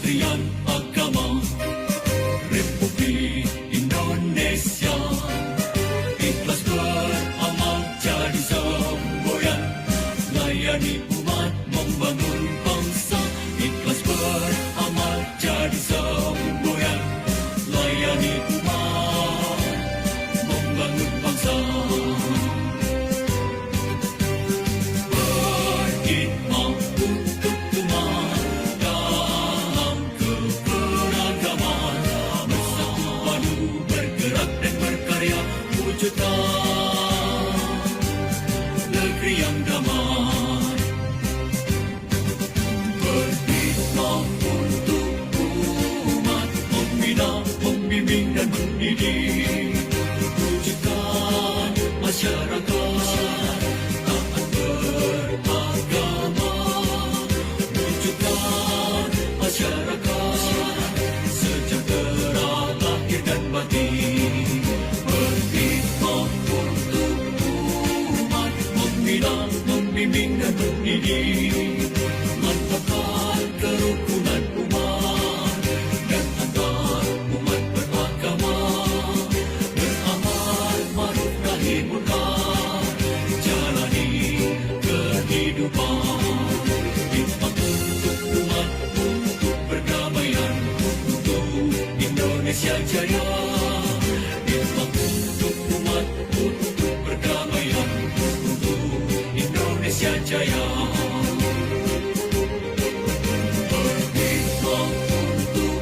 Kementerian Agama Republik Indonesia ikhlas beramal jadi semboyan, layani umat membangun bangsa. Ikhlas beramal jadi semboyan, layani umat membangun bangsa. Berkhidmat untuk umat dalam keberagaman, bersatu padu bergerak dan berkarya wujudkan negeri yang damai. Berkhidmat untuk umat, membina, membimbing dan mendidik, wujudkan masyarakat taat beragama, wujudkan masyarakat sejahtera lahir dan batin. Berkhidmat untuk umat, membina, membimbing dan mendidik, mantapkan kerukunan umat dan antar umat beragama, beramal ma'ruf nahi munkar, jalani kehidupan. Khidmat untuk umat, untuk perdamaian, untuk Indonesia Jaya. Khidmat untuk umat, untuk perdamaian, untuk Indonesia Jaya. Berkhidmat untuk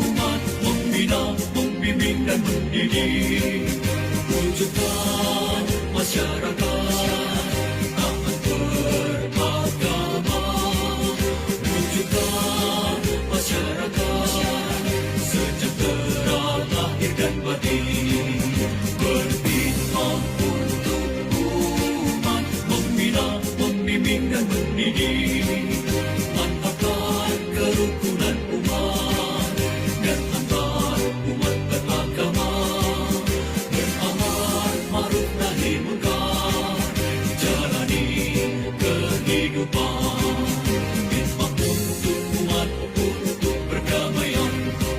umat, membina, membimbing dan mendidik, wujudkan masyarakat taat beragama, wujudkan masyarakat sejahtera lahir dan batin. Berkhidmat untuk umat, membina, membimbing dan mendidik, mantapkan kerukunan umat dan antar umat beragama, beramal ma'ruf nahi munkar, jalani kehidupan. Khidmat untuk umat, untuk perdamaian,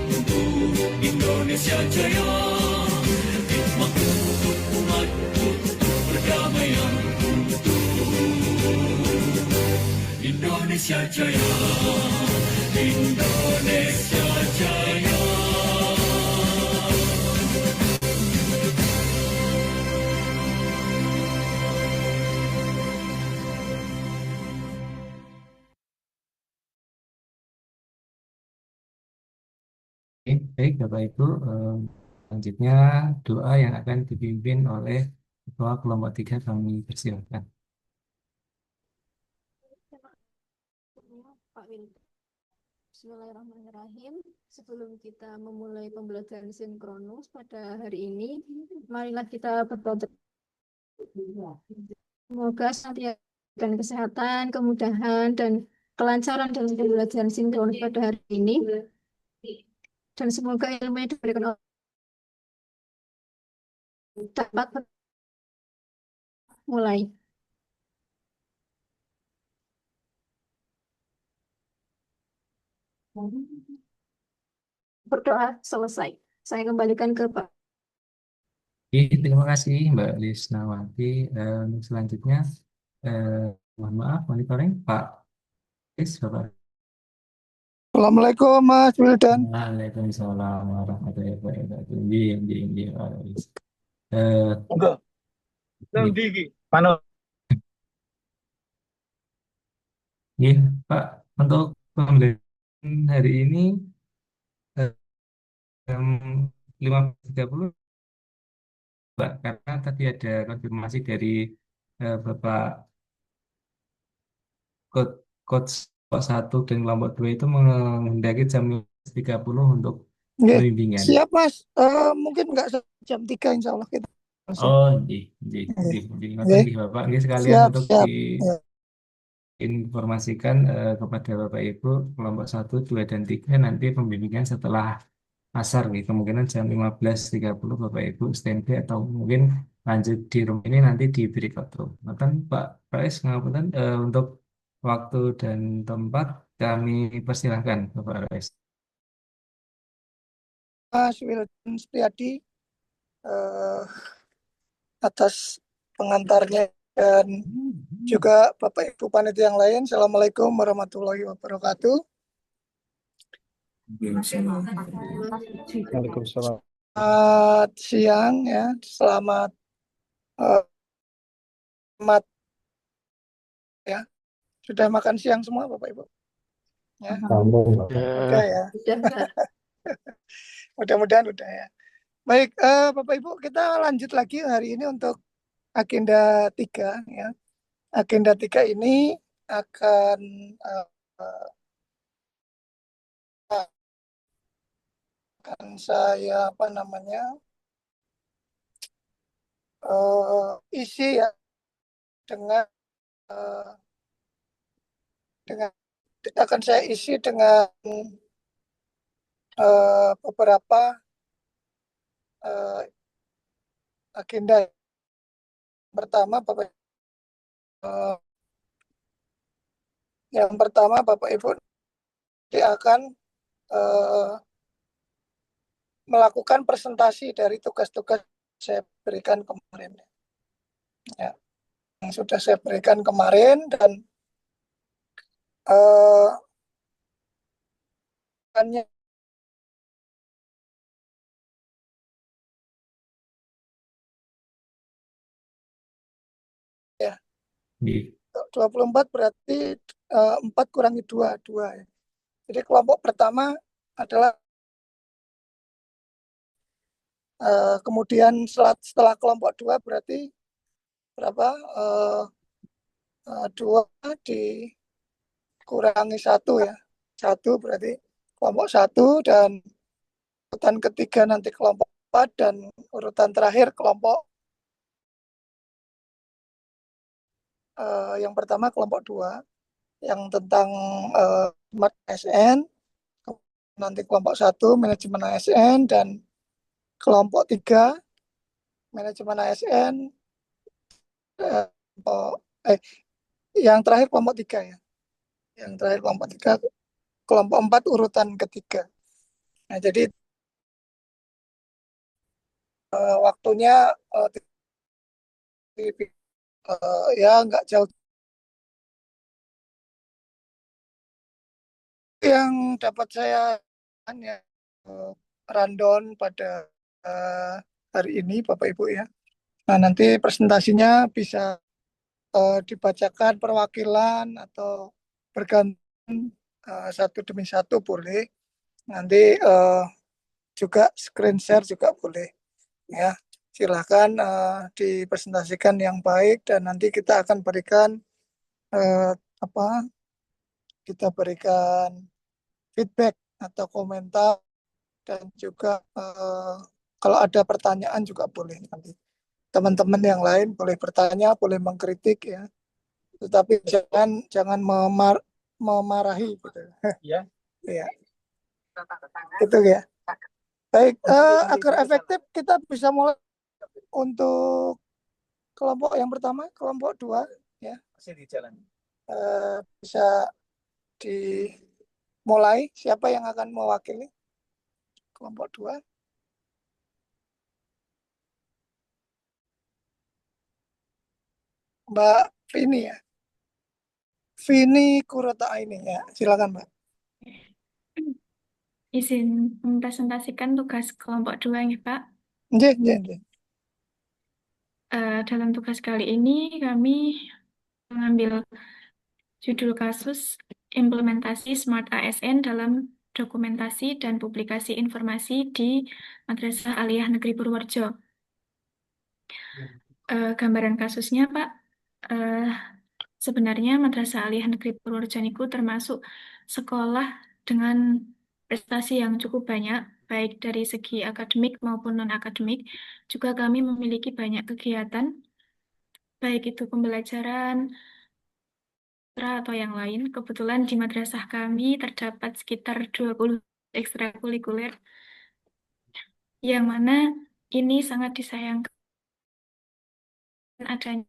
untuk Indonesia Jaya. Khidmat untuk umat, untuk perdamaian, untuk Indonesia Jaya. Indonesia Jaya. Oke, baik Bapak Ibu, selanjutnya doa yang akan dipimpin oleh Ketua Kelompok 3 kami persilakan. Pak Windu. Bismillahirrahmanirrahim. Sebelum kita memulai pembelajaran sinkronus pada hari ini, marilah kita berdoa. Semoga senantiasa diberikan kesehatan, kemudahan, dan kelancaran dalam pembelajaran sinkronus pada hari ini. Dan semoga ilmu yang diberikan Allah dapat mulai. Berdoa selesai. Saya kembalikan ke Pak. Oke, terima kasih Mbak Lisnawati. Untuk selanjutnya, mohon maaf, monitoring Pak Is, Bapak. Assalamualaikum Mas Wildan. Waalaikumsalam warahmatullahi wabarakatuh. Iya, Pak Is. Eh, Enggak. iya, Mana? iya, Pak. Untuk pembelajaran hari ini jam 15.30, Pak, karena tadi ada konfirmasi dari Bapak coach kelompok 1 dan kelompok 2 itu menghendaki jam 15.30 untuk Nggih. pembimbingan. Siap Mas. Mungkin enggak jam 3 insya Allah kita masuk. Oh, iya. Ngoten nggih, Bapak. Nggih, sekalian Siap, untuk siap. Ya. diinformasikan kepada Bapak Ibu kelompok 1, 2, dan 3 nanti pembimbingan setelah asar nih. Kemungkinan jam 15.30 Bapak Ibu standby atau mungkin lanjut di room ini nanti di breakout room. Ngoten Pak Rais, ngapunten untuk waktu dan tempat kami persilahkan Bapak Rais. Mas Wildan Setiadi eh, atas pengantarnya dan juga Bapak Ibu panitia yang lain. Assalamualaikum warahmatullahi wabarakatuh. Waalaikumsalam. Selamat siang ya, selamat eh, selamat ya. Sudah makan siang semua Bapak Ibu? Ya, Sambung, Pak. udah ya. Sudah, Mbak. Mudah-mudahan udah ya. Baik, Bapak Ibu, kita lanjut lagi hari ini untuk agenda 3 ya. Agenda 3 ini akan saya apa namanya isi ya dengan eh, dengan akan saya isi dengan beberapa eh, agenda. Pertama, Bapak, eh, yang pertama Bapak Ibu akan eh, melakukan presentasi dari tugas-tugas saya berikan kemarin ya, yang sudah saya berikan kemarin dan eh, hanya ya Di 24 berarti 4 kurangi 2 2 ya. Jadi kelompok pertama adalah kemudian setelah kelompok 2 berarti berapa? 2 dikurangi 1 ya. 1 berarti kelompok 1 dan urutan ketiga nanti kelompok 4 dan urutan terakhir kelompok yang pertama kelompok 2 yang tentang smart ASN, nanti kelompok 1 manajemen ASN dan kelompok 3 manajemen ASN, kelompok yang terakhir kelompok 3 ya. Yang terakhir kelompok 3, kelompok 4 urutan ketiga. Nah, jadi waktunya ya nggak jauh. Yang dapat saya ya, rundown pada hari ini Bapak Ibu ya. Nah, nanti presentasinya bisa dibacakan perwakilan atau bergantian satu demi satu boleh. Nanti juga screen share juga boleh ya. Silahkan dipresentasikan yang baik dan nanti kita akan berikan apa? Kita berikan feedback atau komentar dan juga kalau ada pertanyaan juga boleh nanti. Teman-teman yang lain boleh bertanya, boleh mengkritik ya. Tetapi jangan memarahi gitu. Ya. Ya. Itu ya. Baik, agar efektif kita bisa mulai untuk kelompok yang pertama, kelompok 2 ya. Masih di jalan. Bisa dimulai, siapa yang akan mewakili kelompok 2? Mbak Vini ya. Vini Kurota ini ya. Silakan Mbak. Izin mempresentasikan tugas kelompok 2 ya, Pak. Nggih, nggih, nggih. Dalam tugas kali ini kami mengambil judul kasus implementasi Smart ASN dalam dokumentasi dan publikasi informasi di Madrasah Aliyah Negeri Purworejo. Gambaran kasusnya, Pak, sebenarnya Madrasah Aliyah Negeri Purworejo niku termasuk sekolah dengan prestasi yang cukup banyak, baik dari segi akademik maupun non-akademik. Juga kami memiliki banyak kegiatan, baik itu pembelajaran, atau yang lain. Kebetulan di madrasah kami terdapat sekitar 20 ekstrakurikuler, yang mana ini sangat disayangkan adanya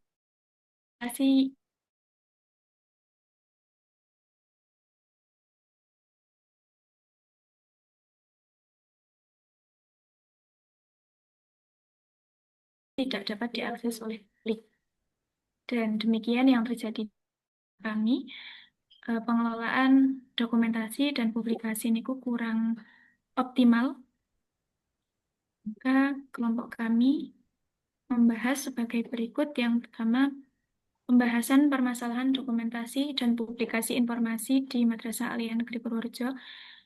tidak dapat diakses oleh publik. Dan demikian yang terjadi kami, pengelolaan dokumentasi dan publikasi niku kurang optimal. Maka kelompok kami membahas sebagai berikut. Yang pertama, pembahasan permasalahan dokumentasi dan publikasi informasi di Madrasah Aliyah Negeri Purworejo.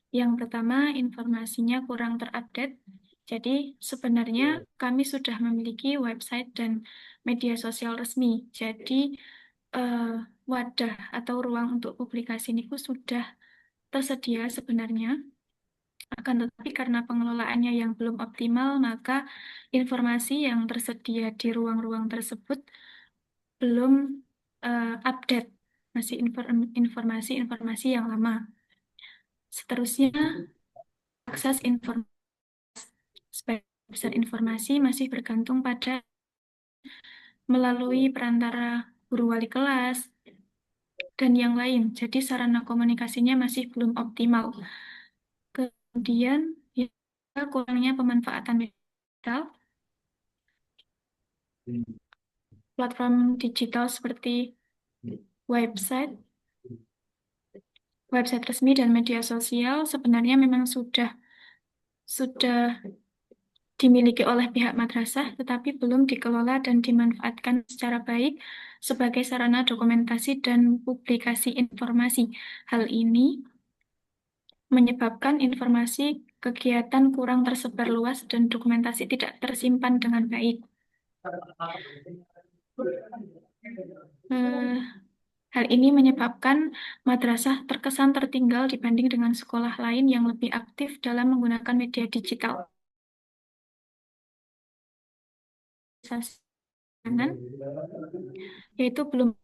Yang pertama, informasinya kurang terupdate. Jadi sebenarnya kami sudah memiliki website dan media sosial resmi. Jadi wadah atau ruang untuk publikasi niku sudah tersedia sebenarnya. Akan tetapi karena pengelolaannya yang belum optimal, maka informasi yang tersedia di ruang-ruang tersebut belum update, masih informasi-informasi yang lama. Seterusnya, akses informasi, sebagian informasi masih bergantung pada melalui perantara guru wali kelas dan yang lain. Jadi sarana komunikasinya masih belum optimal. Kemudian, ya, kurangnya pemanfaatan digital, platform digital seperti website, website resmi dan media sosial sebenarnya memang sudah dimiliki oleh pihak madrasah, tetapi belum dikelola dan dimanfaatkan secara baik sebagai sarana dokumentasi dan publikasi informasi. Hal ini menyebabkan informasi kegiatan kurang tersebar luas dan dokumentasi tidak tersimpan dengan baik. Hal ini menyebabkan madrasah terkesan tertinggal dibanding dengan sekolah lain yang lebih aktif dalam menggunakan media digital. Yaitu belum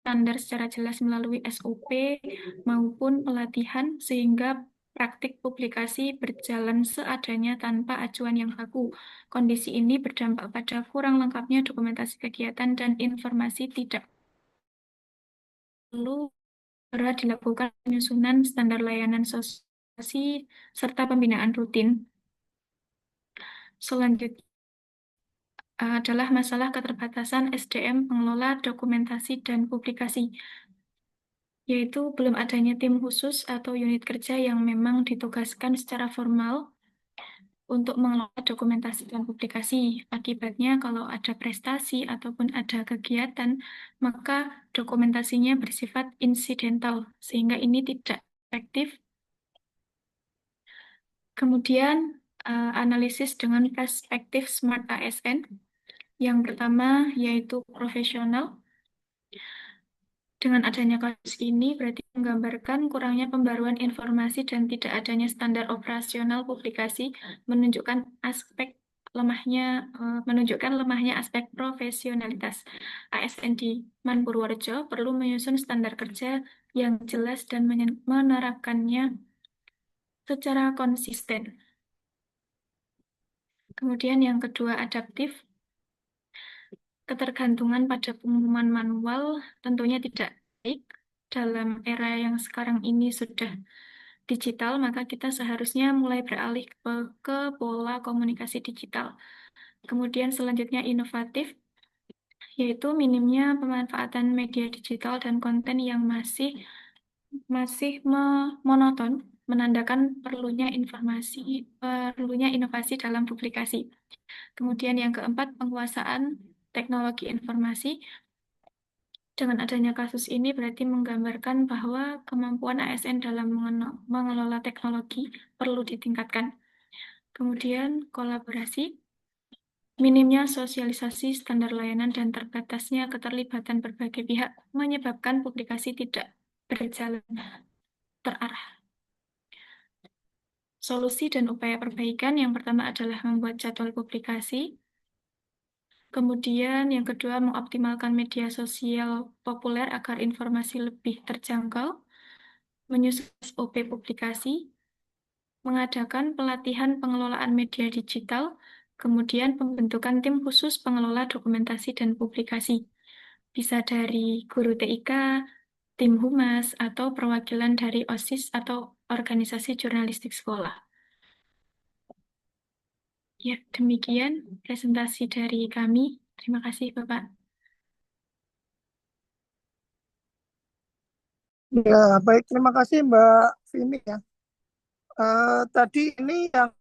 standar secara jelas melalui SOP maupun pelatihan sehingga praktik publikasi berjalan seadanya tanpa acuan yang baku. Kondisi ini berdampak pada kurang lengkapnya dokumentasi kegiatan dan informasi tidak perlu segera dilakukan penyusunan standar layanan sosialisasi serta pembinaan rutin. Selanjutnya adalah masalah keterbatasan SDM pengelola dokumentasi dan publikasi, yaitu belum adanya tim khusus atau unit kerja yang memang ditugaskan secara formal untuk mengelola dokumentasi dan publikasi. Akibatnya, kalau ada prestasi ataupun ada kegiatan, maka dokumentasinya bersifat insidental, sehingga ini tidak efektif. Kemudian, analisis dengan perspektif Smart ASN. Yang pertama, yaitu profesional. Dengan adanya kasus ini berarti menggambarkan kurangnya pembaruan informasi dan tidak adanya standar operasional publikasi menunjukkan lemahnya aspek profesionalitas. ASN di Man Purworejo perlu menyusun standar kerja yang jelas dan menerapkannya secara konsisten. Kemudian yang kedua, adaptif. Ketergantungan pada pengumuman manual tentunya tidak baik. Dalam era yang sekarang ini sudah digital, maka kita seharusnya mulai beralih ke pola komunikasi digital. Kemudian selanjutnya inovatif, yaitu minimnya pemanfaatan media digital dan konten yang masih monoton, menandakan perlunya inovasi dalam publikasi. Kemudian yang keempat, penguasaan teknologi informasi. Dengan adanya kasus ini berarti menggambarkan bahwa kemampuan ASN dalam mengelola teknologi perlu ditingkatkan. Kemudian kolaborasi, minimnya sosialisasi standar layanan dan terbatasnya keterlibatan berbagai pihak menyebabkan publikasi tidak berjalan terarah. Solusi dan upaya perbaikan yang pertama adalah membuat jadwal publikasi. Kemudian yang kedua, mengoptimalkan media sosial populer agar informasi lebih terjangkau, menyusun SOP publikasi, mengadakan pelatihan pengelolaan media digital, kemudian pembentukan tim khusus pengelola dokumentasi dan publikasi. Bisa dari guru TIK, tim humas, atau perwakilan dari OSIS atau organisasi jurnalistik sekolah. Ya, demikian presentasi dari kami. Terima kasih, Bapak. Ya, baik, terima kasih Mbak Vini ya. Tadi ini yang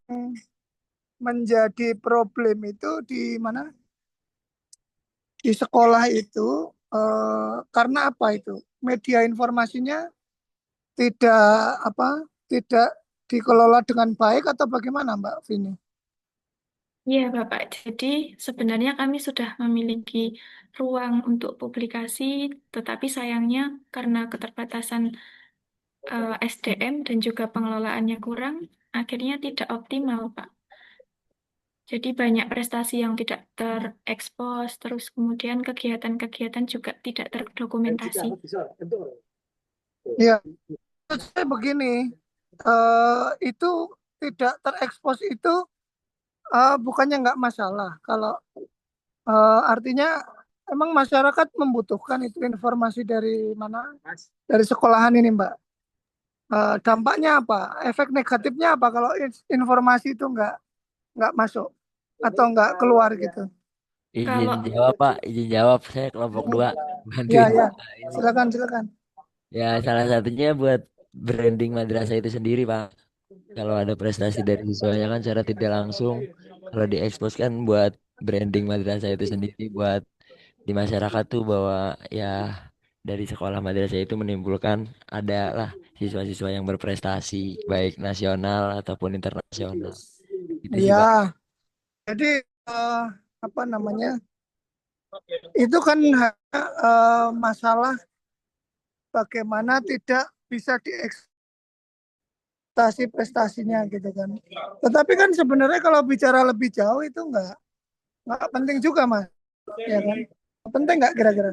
menjadi problem itu di mana? Di sekolah itu karena apa itu? Media informasinya tidak apa? Tidak dikelola dengan baik atau bagaimana Mbak Vini? Ya, Bapak. Jadi sebenarnya kami sudah memiliki ruang untuk publikasi, tetapi sayangnya karena keterbatasan SDM dan juga pengelolaannya kurang, akhirnya tidak optimal, Pak. Jadi banyak prestasi yang tidak terekspos, terus kemudian kegiatan-kegiatan juga tidak terdokumentasi. Ya, saya begini, itu tidak terekspos itu bukannya nggak masalah. Kalau artinya emang masyarakat membutuhkan itu informasi dari mana? Dari sekolahan ini, Mbak. Dampaknya apa? Efek negatifnya apa kalau informasi itu nggak masuk atau nggak keluar gitu? Izin Kalau jawab Pak, izin jawab saya kelompok 2 Ya, bantuin ya. Pak ini. Silakan, silakan. Ya salah satunya buat branding madrasah itu sendiri Pak. Kalau ada prestasi dari siswanya kan secara tidak langsung kalau diekspos kan buat branding madrasah itu sendiri buat di masyarakat tuh bahwa ya dari sekolah madrasah itu menimbulkan adalah siswa-siswa yang berprestasi baik nasional ataupun internasional. Itu sih Pak. Ya, jadi apa namanya? Itu kan masalah bagaimana tidak bisa diekspektasi prestasinya gitu kan. Tetapi kan sebenarnya kalau bicara lebih jauh itu nggak penting juga Mas, ya kan? Penting nggak kira-kira?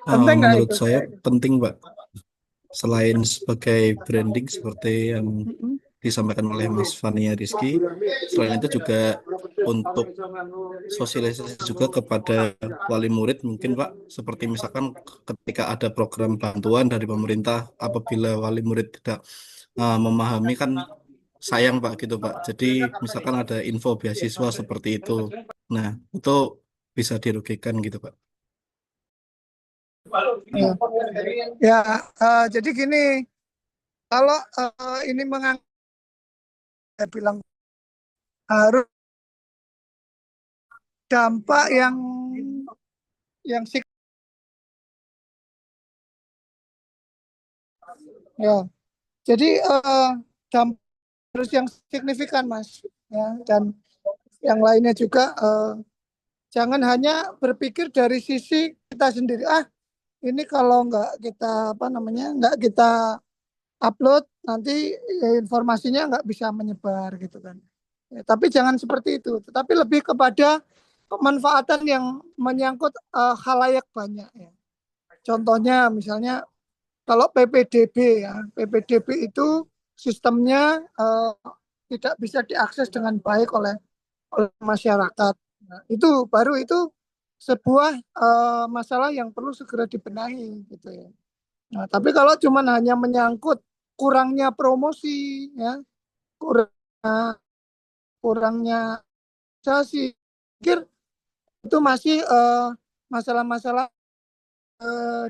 Penting nggak Menurut itu? saya penting, Pak. Selain sebagai branding seperti yang Mm-mm. disampaikan oleh Mas Fania Rizky, selain itu juga untuk sosialisasi juga kepada wali murid mungkin, Pak. Seperti misalkan ketika ada program bantuan dari pemerintah, apabila wali murid tidak memahami kan sayang, Pak, gitu, Pak. Jadi misalkan ada info beasiswa seperti itu. Nah, itu bisa dirugikan gitu, Pak. Ya, ya jadi gini, kalau ini saya bilang harus dampak yang ya. Jadi dampak harus yang signifikan, Mas. Ya, dan yang lainnya juga jangan hanya berpikir dari sisi kita sendiri. Ini kalau nggak kita apa namanya nggak kita upload nanti informasinya nggak bisa menyebar gitu kan. Ya, tapi jangan seperti itu. Tetapi lebih kepada pemanfaatan yang menyangkut khalayak banyak. Ya. Contohnya misalnya kalau PPDB ya, PPDB itu sistemnya tidak bisa diakses dengan baik oleh masyarakat. Nah, itu baru itu sebuah masalah yang perlu segera dibenahi gitu ya. Nah, tapi kalau cuma hanya menyangkut kurangnya promosi ya, kurangnya saya sih pikir itu masih masalah-masalah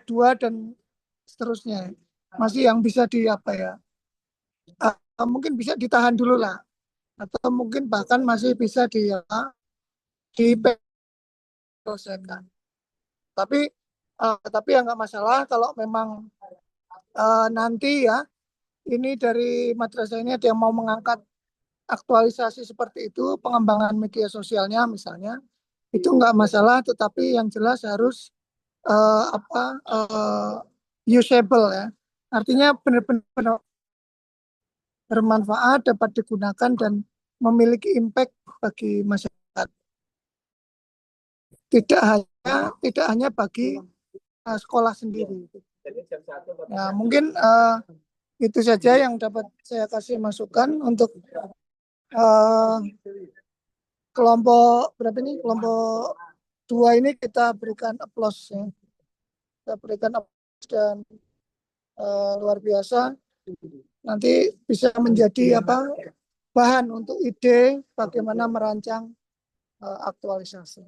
dua dan seterusnya. Masih yang bisa di apa ya? Mungkin bisa ditahan dulu lah atau mungkin bahkan masih bisa diselesaikan. Tapi ya nggak masalah kalau memang nanti ya ini dari madrasah ini ada yang mau mengangkat aktualisasi seperti itu, pengembangan media sosialnya misalnya, itu nggak masalah, tetapi yang jelas harus usable ya. Artinya benar-benar bermanfaat, dapat digunakan dan memiliki impact bagi masyarakat. Tidak hanya bagi sekolah sendiri. Nah, mungkin itu saja yang dapat saya kasih masukan untuk kelompok berapa ini? Kelompok 2 ini kita berikan applause ya. Kita berikan applause dan luar biasa. Nanti bisa menjadi bahan untuk ide bagaimana merancang aktualisasi.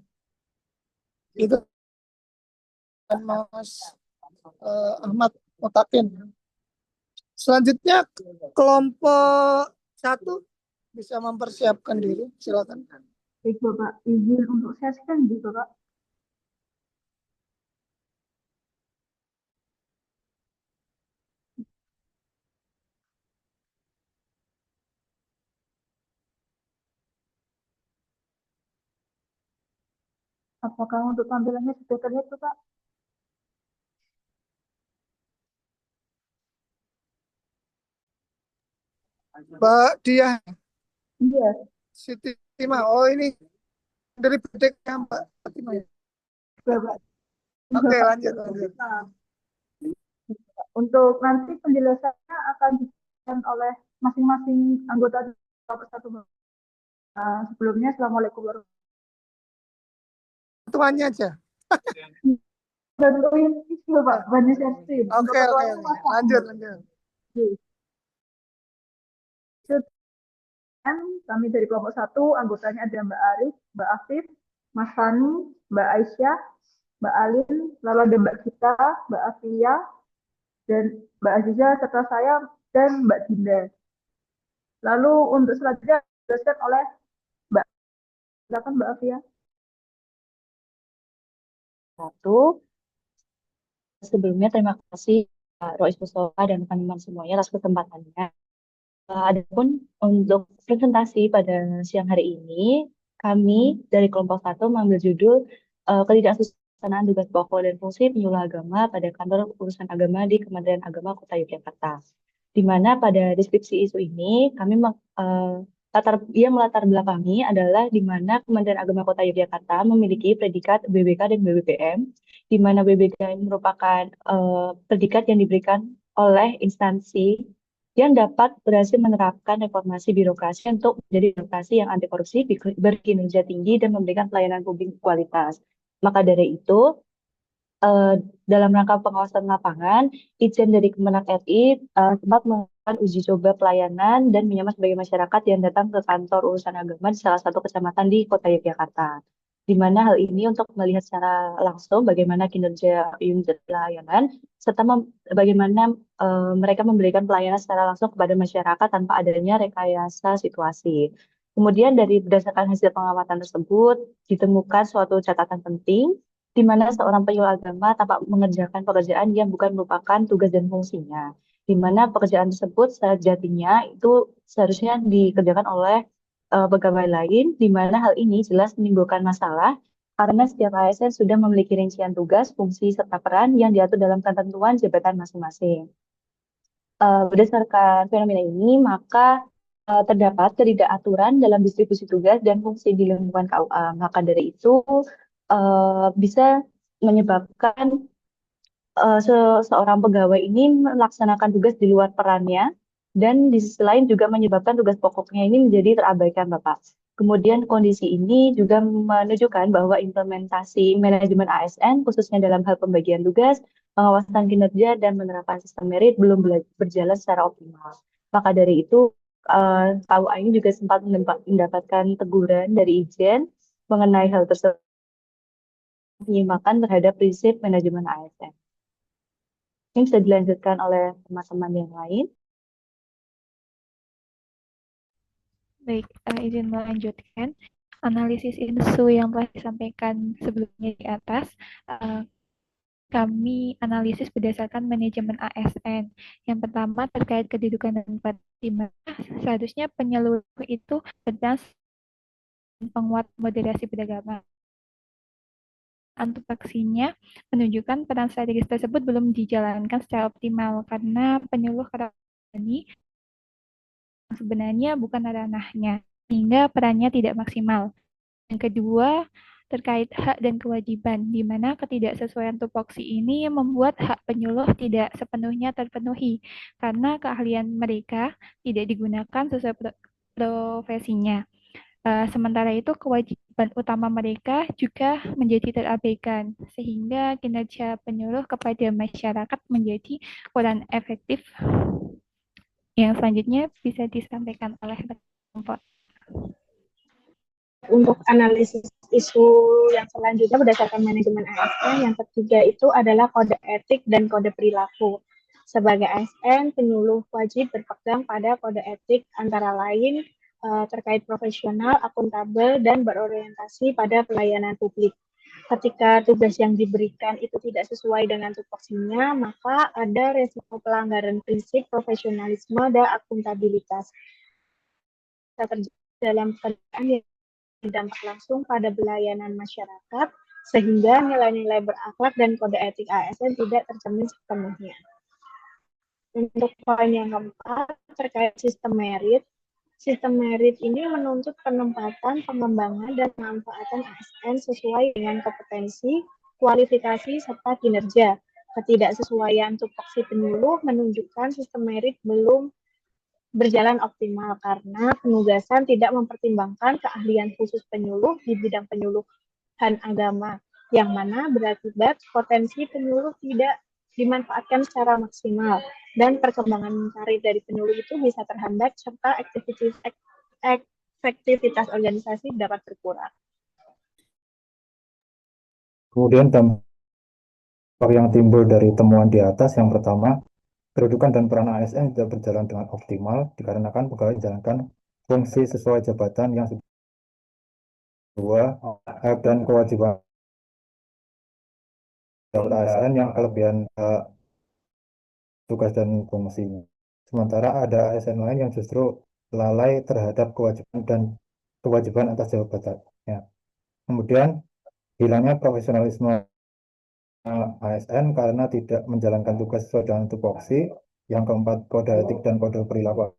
Itu kan Mas Ahmad Mutakin. Selanjutnya kelompok 1 bisa mempersiapkan diri, silakan. Baik, Bapak. Izin untuk share screen di Bapak. Apakah untuk tampilannya sudah terlihat, Bapak? Mbak Dia Iya. Siti Tima, oh ini dari BDK Mbak Fatima ya. Bapak. Oke, lanjut. Untuk nanti penjelasannya akan diberikan oleh masing-masing anggota kelompok 1, Bapak. Sebelumnya, Assalamualaikum warahmatullahi Ketuanya aja. wabarakatuh. Bantuin itu, Pak. Banyak share screen. Untuk Oke, ketuanya, Mas lanjut. Oke. Kami dari kelompok 1, anggotanya ada Mbak Arif, Mbak Afif, Mas Fani, Mbak Aisyah, Mbak Alin, lalu ada Mbak Gita, Mbak Afia, dan Mbak Aziza, serta saya, dan Mbak Dinda. Lalu untuk selanjutnya dijelaskan oleh Mbak. Silakan Mbak Afia. Satu, sebelumnya terima kasih Pak Rois Mustafa dan teman-teman semuanya atas kesempatannya. Adapun untuk presentasi pada siang hari ini, kami dari kelompok 1 mengambil judul Ketidaksusahan tugas pokok dan fungsi penyuluh agama pada kantor urusan agama di Kementerian Agama Kota Yogyakarta. Di mana pada deskripsi isu ini kami melatar belakangi adalah di mana Kementerian Agama Kota Yogyakarta memiliki predikat BBK dan BBPM, di mana BBK ini merupakan predikat yang diberikan oleh instansi yang dapat berhasil menerapkan reformasi birokrasi untuk menjadi birokrasi yang anti korupsi, berkinerja tinggi, dan memberikan pelayanan publik berkualitas. Maka dari itu, dalam rangka pengawasan lapangan, Itjen dari Kemenak RI sempat melakukan uji coba pelayanan dan menyamar sebagai masyarakat yang datang ke kantor urusan agama di salah satu kecamatan di Kota Yogyakarta. Di mana hal ini untuk melihat secara langsung bagaimana kinerja unit pelayanan, serta bagaimana mereka memberikan pelayanan secara langsung kepada masyarakat tanpa adanya rekayasa situasi. Kemudian dari berdasarkan hasil pengamatan tersebut, ditemukan suatu catatan penting, di mana seorang penyuluh agama tampak mengerjakan pekerjaan yang bukan merupakan tugas dan fungsinya, di mana pekerjaan tersebut sejatinya itu seharusnya dikerjakan oleh pegawai lain, di mana hal ini jelas menimbulkan masalah karena setiap ASN sudah memiliki rincian tugas, fungsi, serta peran yang diatur dalam ketentuan jabatan masing-masing. Berdasarkan fenomena ini, maka terdapat ketidakaturan dalam distribusi tugas dan fungsi di lingkungan KUA. Maka dari itu, bisa menyebabkan seorang pegawai ini melaksanakan tugas di luar perannya, dan di sisi lain juga menyebabkan tugas pokoknya ini menjadi terabaikan, Bapak. Kemudian kondisi ini juga menunjukkan bahwa implementasi manajemen ASN, khususnya dalam hal pembagian tugas, pengawasan kinerja, dan penerapan sistem merit belum berjalan secara optimal. Maka dari itu, KUA ini juga sempat mendapatkan teguran dari Itjen mengenai hal tersebut, penyimpanan terhadap prinsip manajemen ASN. Ini bisa dilanjutkan oleh teman-teman yang lain. Baik, izin melanjutkan. Analisis isu yang telah disampaikan sebelumnya di atas, kami analisis berdasarkan manajemen ASN. Yang pertama terkait kedudukan dan peran, di mana seharusnya penyuluh itu pedas penguat moderasi beragama. Antupaksinya menunjukkan peran strategis tersebut belum dijalankan secara optimal karena penyuluh ini sebenarnya bukan ranahnya, sehingga perannya tidak maksimal. Yang kedua, terkait hak dan kewajiban, di mana ketidaksesuaian tupoksi ini membuat hak penyuluh tidak sepenuhnya terpenuhi, karena keahlian mereka tidak digunakan sesuai profesinya. Sementara itu, kewajiban utama mereka juga menjadi terabaikan, sehingga kinerja penyuluh kepada masyarakat menjadi kurang efektif. Yang selanjutnya bisa disampaikan oleh Untuk analisis isu yang selanjutnya berdasarkan manajemen ASN, yang ketiga itu adalah kode etik dan kode perilaku. Sebagai ASN, penyuluh wajib berpegang pada kode etik antara lain terkait profesional, akuntabel, dan berorientasi pada pelayanan publik. Ketika tugas yang diberikan itu tidak sesuai dengan tupoksinya, maka ada resiko pelanggaran prinsip profesionalisme dan akuntabilitas terjadi dalam pekerjaan yang berdampak langsung pada pelayanan masyarakat, sehingga nilai-nilai berakhlak dan kode etik ASN tidak tercermin sepenuhnya. Untuk poin yang keempat, terkait sistem merit ini menuntut penempatan, pengembangan, dan pemanfaatan ASN sesuai dengan kompetensi, kualifikasi, serta kinerja. Ketidaksesuaian tupoksi penyuluh menunjukkan sistem merit belum berjalan optimal karena penugasan tidak mempertimbangkan keahlian khusus penyuluh di bidang penyuluhan agama, yang mana berakibat potensi penyuluh tidak dimanfaatkan secara maksimal dan perkembangan karir dari penyuluh itu bisa terhambat serta efektivitas organisasi dapat berkurang. Kemudian dampak yang timbul dari temuan di atas, yang pertama, kedudukan dan peran ASN tidak berjalan dengan optimal dikarenakan pegawai menjalankan fungsi sesuai jabatan yang sesuai hak dan kewajiban ASN yang kelebihan tugas dan fungsinya. Sementara ada ASN lain yang justru lalai terhadap kewajiban atas jabatannya. Kemudian hilangnya profesionalisme ASN karena tidak menjalankan tugas sesuai dengan tupoksi. Yang keempat, kode etik dan kode perilaku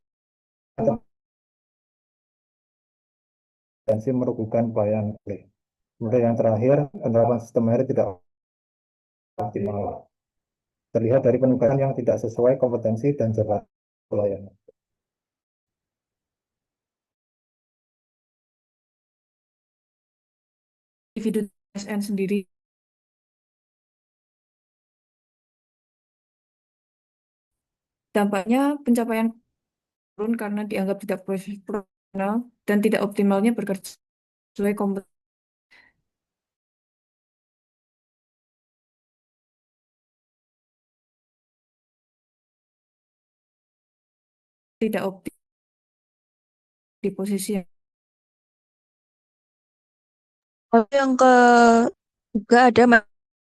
potensi merugikan pelayanan publik. Kemudian yang terakhir, penerapan sistem merit tidak optimal. Terlihat dari penugasan yang tidak sesuai kompetensi dan jabatan pelayanan. Individu ASN sendiri dampaknya pencapaian turun karena dianggap tidak profesional dan tidak optimalnya bekerja sesuai kompetensi. Tidak optimal di posisi yang Yang ketiga ada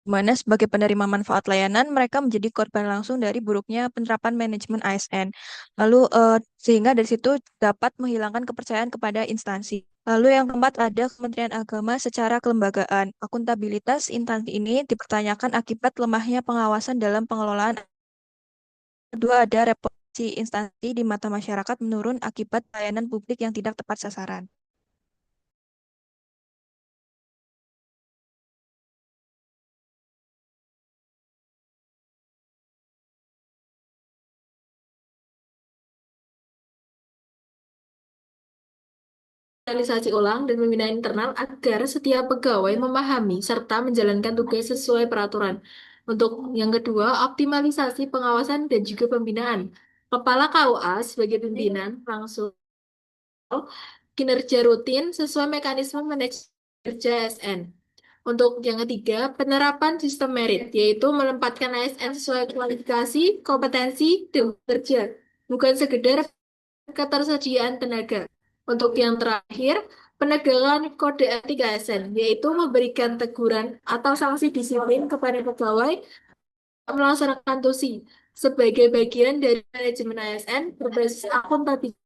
mana sebagai penerima manfaat layanan mereka menjadi korban langsung dari buruknya penerapan manajemen ASN. Lalu sehingga dari situ dapat menghilangkan kepercayaan kepada instansi. Lalu yang keempat ada Kementerian Agama secara kelembagaan. Akuntabilitas instansi ini dipertanyakan akibat lemahnya pengawasan dalam pengelolaan. Kedua ada reputasi instansi di mata masyarakat menurun akibat pelayanan publik yang tidak tepat sasaran. Realisasi ulang dan pembinaan internal agar setiap pegawai memahami serta menjalankan tugas sesuai peraturan. Untuk yang kedua, optimalisasi pengawasan dan juga pembinaan. Kepala KUA sebagai pimpinan langsung kinerja rutin sesuai mekanisme manajemen kerja ASN. Untuk yang ketiga, penerapan sistem merit, yaitu menempatkan ASN sesuai kualifikasi, kompetensi, dan kerja, bukan sekedar ketersediaan tenaga. Untuk yang terakhir, penegakan kode etik ASN, yaitu memberikan teguran atau sanksi disiplin kepada pegawai yang melaksanakan TUSI sebagai bagian dari manajemen ASN berbasis akuntabilitas.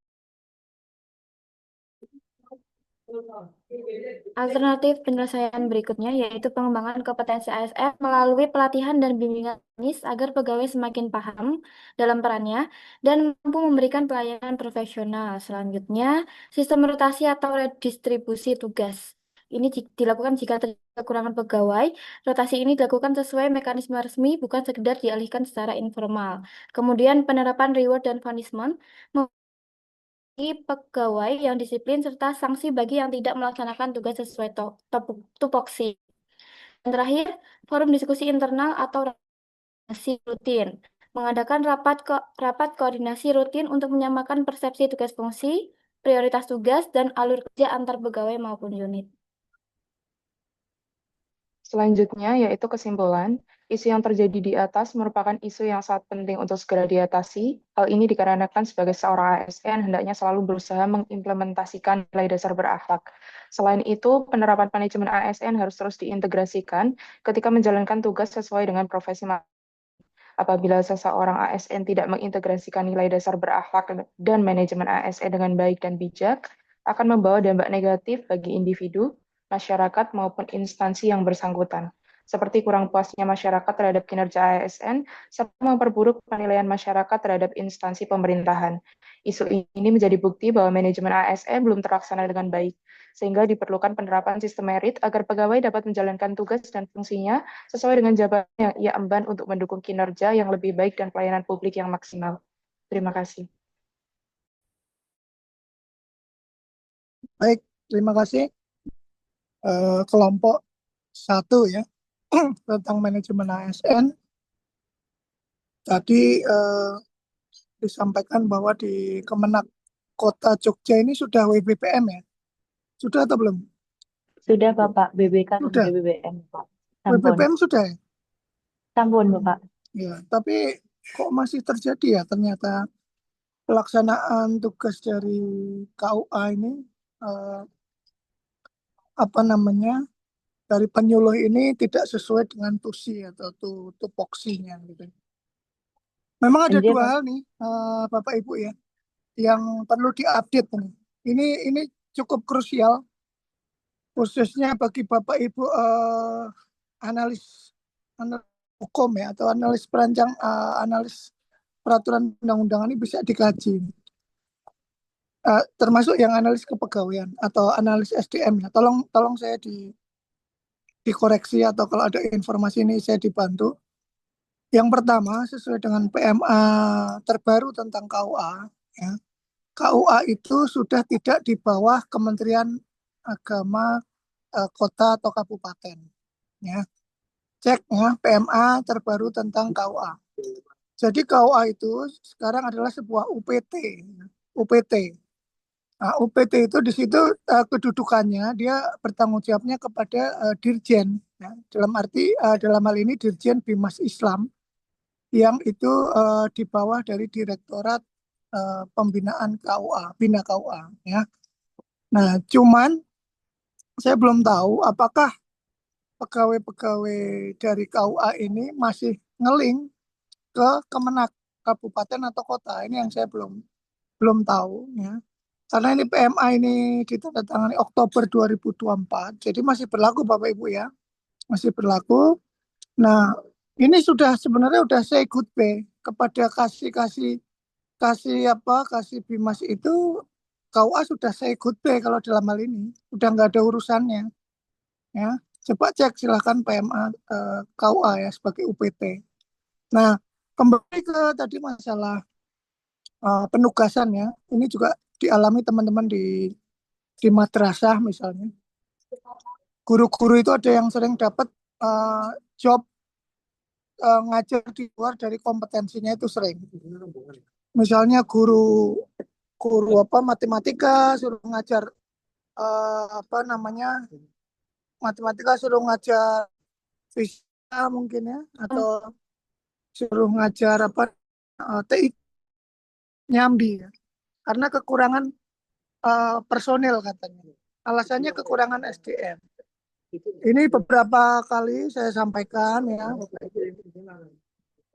Alternatif penyelesaian berikutnya yaitu pengembangan kompetensi ASN melalui pelatihan dan bimbingan teknis agar pegawai semakin paham dalam perannya dan mampu memberikan pelayanan profesional. Selanjutnya, sistem rotasi atau redistribusi tugas. Ini dilakukan jika terjadi kekurangan pegawai. Rotasi ini dilakukan sesuai mekanisme resmi, bukan sekedar dialihkan secara informal. Kemudian penerapan reward dan punishment pegawai yang disiplin serta sanksi bagi yang tidak melaksanakan tugas sesuai tupoksi. Dan terakhir, forum diskusi internal atau koordinasi rutin. Mengadakan rapat koordinasi rutin untuk menyamakan persepsi tugas fungsi, prioritas tugas, dan alur kerja antar pegawai maupun unit. Selanjutnya yaitu kesimpulan, isu yang terjadi di atas merupakan isu yang sangat penting untuk segera diatasi. Hal ini dikarenakan sebagai seorang ASN hendaknya selalu berusaha mengimplementasikan nilai dasar berakhlak. Selain itu, penerapan manajemen ASN harus terus diintegrasikan ketika menjalankan tugas sesuai dengan profesi masing-masing. Apabila seseorang ASN tidak mengintegrasikan nilai dasar berakhlak dan manajemen ASN dengan baik dan bijak, akan membawa dampak negatif bagi individu, masyarakat, maupun instansi yang bersangkutan, seperti kurang puasnya masyarakat terhadap kinerja ASN, serta memperburuk penilaian masyarakat terhadap instansi pemerintahan. Isu ini menjadi bukti bahwa manajemen ASN belum terlaksana dengan baik, sehingga diperlukan penerapan sistem merit agar pegawai dapat menjalankan tugas dan fungsinya sesuai dengan jabatan yang ia emban untuk mendukung kinerja yang lebih baik dan pelayanan publik yang maksimal. Terima kasih. Baik, terima kasih. Kelompok 1 ya tentang manajemen ASN. Tadi disampaikan bahwa di Kemenak Kota Jogja ini sudah WBPM ya? Sudah atau belum? Sudah Bapak, BBK dan Sudah. BBBM Pak. Sampun. WBPM sudah ya? Sampun Bapak. Ya, tapi kok masih terjadi ya ternyata pelaksanaan tugas dari KUA ini apa namanya dari penyuluh ini tidak sesuai dengan tusi atau tupoksinya gitu. Memang ada Iya, dua Pak. hal nih Bapak Ibu ya yang perlu diupdate nih. Ini cukup krusial khususnya bagi Bapak Ibu analis hukum ya atau analis perancang analis peraturan undang-undangan ini bisa dikaji. Termasuk yang analis kepegawaian atau analis SDM ya. Tolong saya dikoreksi atau kalau ada informasi ini saya dibantu. Yang pertama sesuai dengan PMA terbaru tentang KUA ya. KUA itu sudah tidak di bawah Kementerian Agama kota atau kabupaten ya. Cek ya PMA terbaru tentang KUA. Jadi KUA itu sekarang adalah sebuah UPT. UPT. Nah, UPT itu di situ kedudukannya dia bertanggung jawabnya kepada Dirjen ya. Dalam arti dalam hal ini Dirjen Bimas Islam yang itu di bawah dari Direktorat Pembinaan KUA, Bina KUA ya. Nah, cuman saya belum tahu apakah pegawai-pegawai dari KUA ini masih ngeling ke Kemenak kabupaten atau kota. Ini yang saya belum tahu ya. Karena ini PMA ini ditandatangani Oktober 2024. Jadi masih berlaku Bapak Ibu ya. Masih berlaku. Nah, ini sebenarnya udah say goodbye kepada kasih Bimas itu KUA sudah say goodbye kalau dalam hal ini. Udah nggak ada urusannya. Ya. Coba cek silahkan PMA KUA ya sebagai UPT. Nah, kembali ke tadi masalah penugasan ya. Ini juga dialami teman-teman di madrasah misalnya. Guru-guru itu ada yang sering dapat job ngajar di luar dari kompetensinya itu sering. Misalnya guru matematika suruh ngajar matematika suruh ngajar fisika mungkin ya atau suruh ngajar TI nyambi ya. Karena kekurangan personil katanya. Alasannya kekurangan SDM. Ini beberapa kali saya sampaikan ya.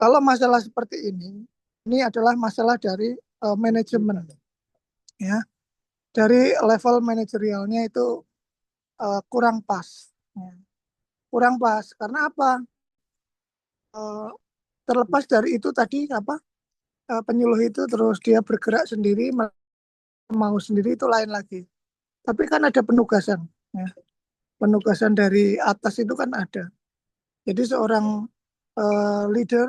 Kalau masalah seperti ini adalah masalah dari manajemen ya. Dari level manajerialnya itu kurang pas. Ya. Kurang pas karena apa? Terlepas dari itu tadi penyuluh itu terus dia bergerak sendiri mau sendiri itu lain lagi. Tapi kan ada penugasan ya. Penugasan dari atas itu kan ada. Jadi seorang leader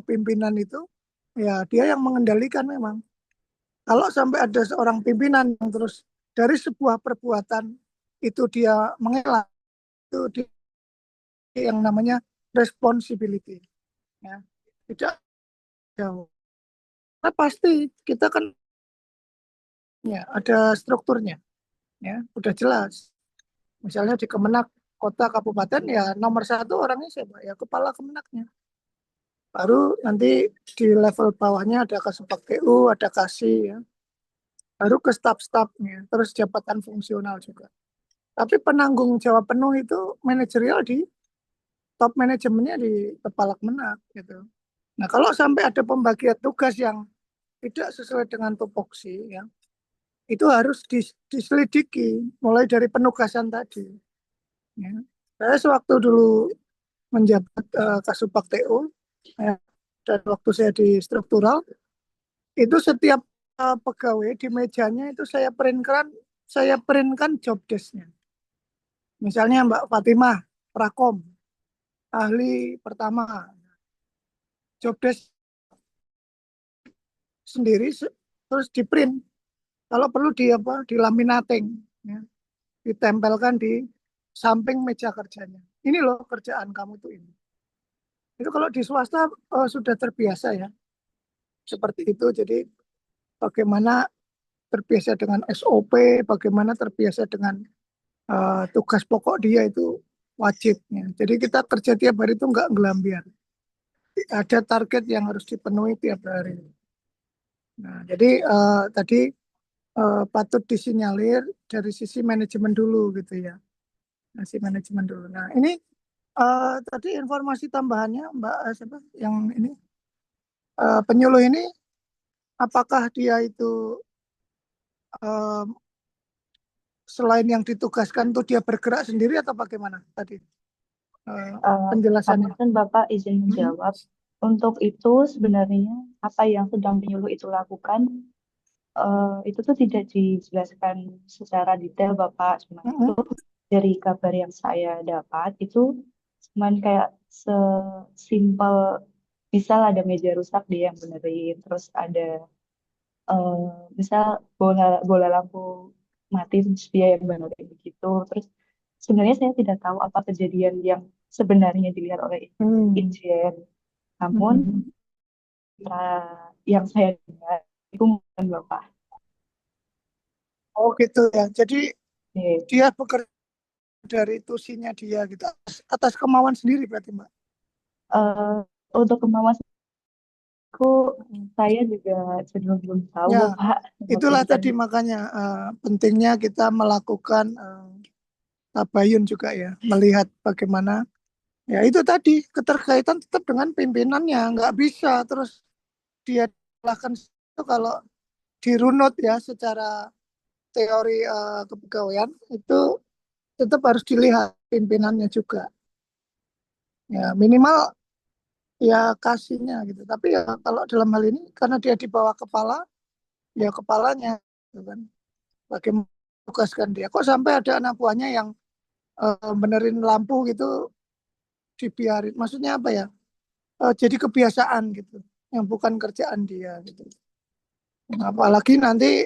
pimpinan itu ya dia yang mengendalikan memang. Kalau sampai ada seorang pimpinan yang terus dari sebuah perbuatan itu dia mengelak itu dia yang namanya responsibility ya. Tidak jauh. Nah, pasti kita kan Ya, ada strukturnya, ya, udah jelas. Misalnya di Kemenak kota kabupaten ya nomor satu orangnya siapa? Ya kepala Kemenaknya. Baru nanti di level bawahnya ada Kasubag TU, ada Kasih, ya. Baru ke staf-stafnya, terus jabatan fungsional juga. Tapi penanggung jawab penuh itu manajerial di top manajemennya di kepala Kemenak gitu. Nah, kalau sampai ada pembagian tugas yang tidak sesuai dengan tupoksi, ya, itu harus diselidiki mulai dari penugasan tadi. Ya. Saya sewaktu dulu menjabat Kasubag TU, ya, dan waktu saya di struktural, itu setiap pegawai di mejanya itu saya printkan job desk-nya. Misalnya Mbak Fatimah, Prakom, ahli pertama, job desk sendiri terus di print. Kalau perlu di laminating, ya, ditempelkan di samping meja kerjanya. Ini loh kerjaan kamu tuh ini. Itu kalau di swasta sudah terbiasa ya seperti itu. Jadi bagaimana terbiasa dengan SOP, bagaimana terbiasa dengan tugas pokok dia itu wajib. Ya. Jadi kita kerja tiap hari itu nggak ngelambiar. Ada target yang harus dipenuhi tiap hari. Nah, jadi tadi patut disinyalir dari sisi manajemen dulu gitu ya. Sisi manajemen dulu. Nah, ini tadi informasi tambahannya Mbak siapa yang ini penyuluh ini apakah dia itu selain yang ditugaskan tuh dia bergerak sendiri atau bagaimana tadi penjelasannya? Kan Bapak izin menjawab. Untuk itu sebenarnya apa yang sedang penyuluh itu lakukan itu tuh tidak dijelaskan secara detail Bapak. Cuma itu dari kabar yang saya dapat itu cuman kayak sesimpel misal ada meja rusak dia yang benerin, terus ada misal bola lampu mati terus dia yang benerin begitu. Terus sebenarnya saya tidak tahu apa kejadian yang sebenarnya dilihat oleh Itjen. Namun yang saya dengar itu bukan Bapak. Oh gitu ya. Jadi dia bekerja dari tusinya dia gitu atas kemauan sendiri berarti Mbak. Untuk kemauan saya juga cenderung belum tahu Ya, Bapak. itulah tadi makanya pentingnya kita melakukan tabayun juga ya, melihat bagaimana ya itu tadi keterkaitan tetap dengan pimpinannya, nggak bisa terus dia lakukan itu kalau dirunut ya secara teori kepegawaian itu tetap harus dilihat pimpinannya juga. Ya minimal ya kasihnya gitu. Tapi ya kalau dalam hal ini karena dia di bawah kepala, ya kepalanya, gitu kan. Bagaimana tugaskan dia? Kok sampai ada anak buahnya yang benerin lampu gitu dibiarin? Maksudnya apa ya? Jadi kebiasaan gitu, yang bukan kerjaan dia gitu. Apalagi nanti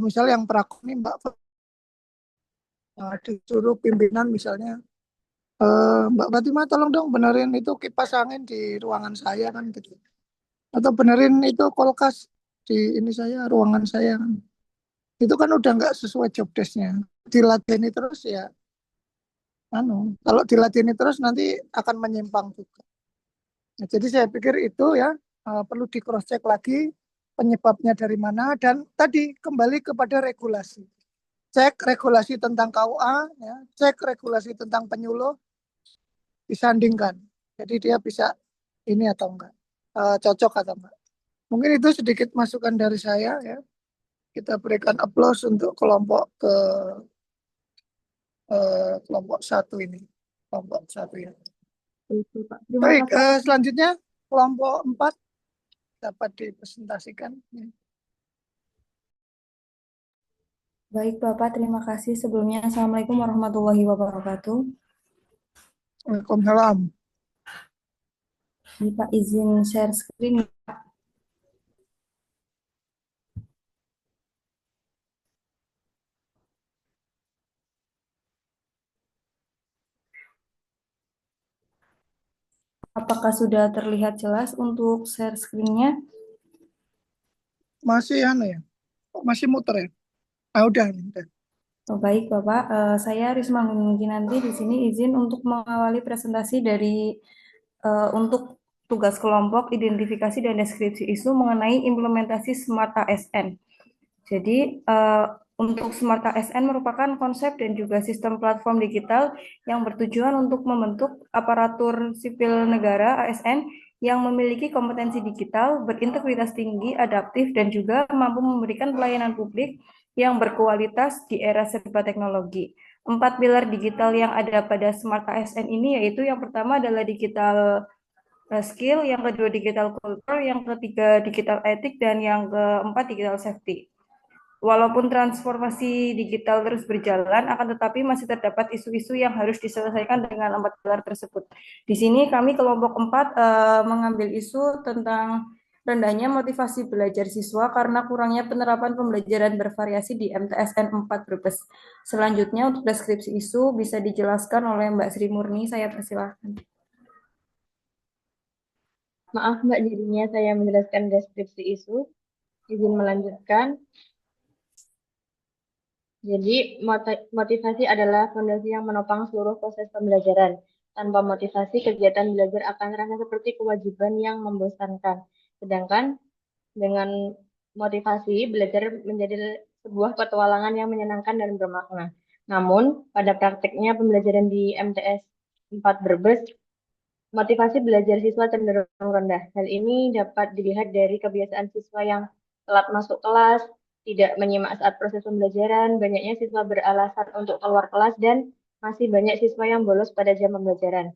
misalnya yang prakok nih Mbak disuruh pimpinan misalnya Mbak Fatimah tolong dong benerin itu kipas angin di ruangan saya kan gitu. Atau benerin itu kulkas di ini saya ruangan saya kan. Itu kan udah nggak sesuai job desk-nya. Dilatihani terus ya kalau dilatihani terus nanti akan menyimpang juga. Nah, jadi saya pikir itu ya perlu di cross check lagi penyebabnya dari mana dan tadi kembali kepada regulasi. Cek regulasi tentang KUA, ya, cek regulasi tentang penyuluh, disandingkan. Jadi dia bisa ini atau enggak, cocok atau enggak. Mungkin itu sedikit masukan dari saya ya. Kita berikan aplaus untuk kelompok kelompok satu ini, kelompok satu ya. Baik, selanjutnya kelompok 4 dapat dipresentasikan. Baik Bapak, terima kasih sebelumnya. Assalamualaikum warahmatullahi wabarakatuh. Waalaikumsalam. Pak izin share screen. Apakah sudah terlihat jelas untuk share screen-nya? Masih ya? Kok masih muter ya? Ah udah, udah. Oh, baik, Bapak. Saya Risma nanti di sini izin untuk mengawali presentasi untuk tugas kelompok identifikasi dan deskripsi isu mengenai implementasi Smart ASN. Jadi, untuk Smart ASN merupakan konsep dan juga sistem platform digital yang bertujuan untuk membentuk aparatur sipil negara ASN yang memiliki kompetensi digital, berintegritas tinggi, adaptif, dan juga mampu memberikan pelayanan publik yang berkualitas di era serba teknologi. 4 pilar digital yang ada pada Smart ASN ini yaitu yang pertama adalah digital skill, yang kedua digital culture, yang ketiga digital etik, dan yang keempat digital safety. Walaupun transformasi digital terus berjalan, akan tetapi masih terdapat isu-isu yang harus diselesaikan dengan 4 pilar tersebut. Di sini kami kelompok 4 mengambil isu tentang rendahnya motivasi belajar siswa karena kurangnya penerapan pembelajaran bervariasi di MTSN 4 Brebes. Selanjutnya untuk deskripsi isu bisa dijelaskan oleh Mbak Sri Murni, saya persilahkan. Maaf Mbak, jadinya saya menjelaskan deskripsi isu. Izin melanjutkan. Jadi, motivasi adalah fondasi yang menopang seluruh proses pembelajaran. Tanpa motivasi, kegiatan belajar akan terasa seperti kewajiban yang membosankan. Sedangkan dengan motivasi, belajar menjadi sebuah petualangan yang menyenangkan dan bermakna. Namun, pada prakteknya pembelajaran di MTS 4 Brebes, motivasi belajar siswa cenderung rendah. Hal ini dapat dilihat dari kebiasaan siswa yang telat masuk kelas, tidak menyimak saat proses pembelajaran, banyaknya siswa beralasan untuk keluar kelas, dan masih banyak siswa yang bolos pada jam pembelajaran.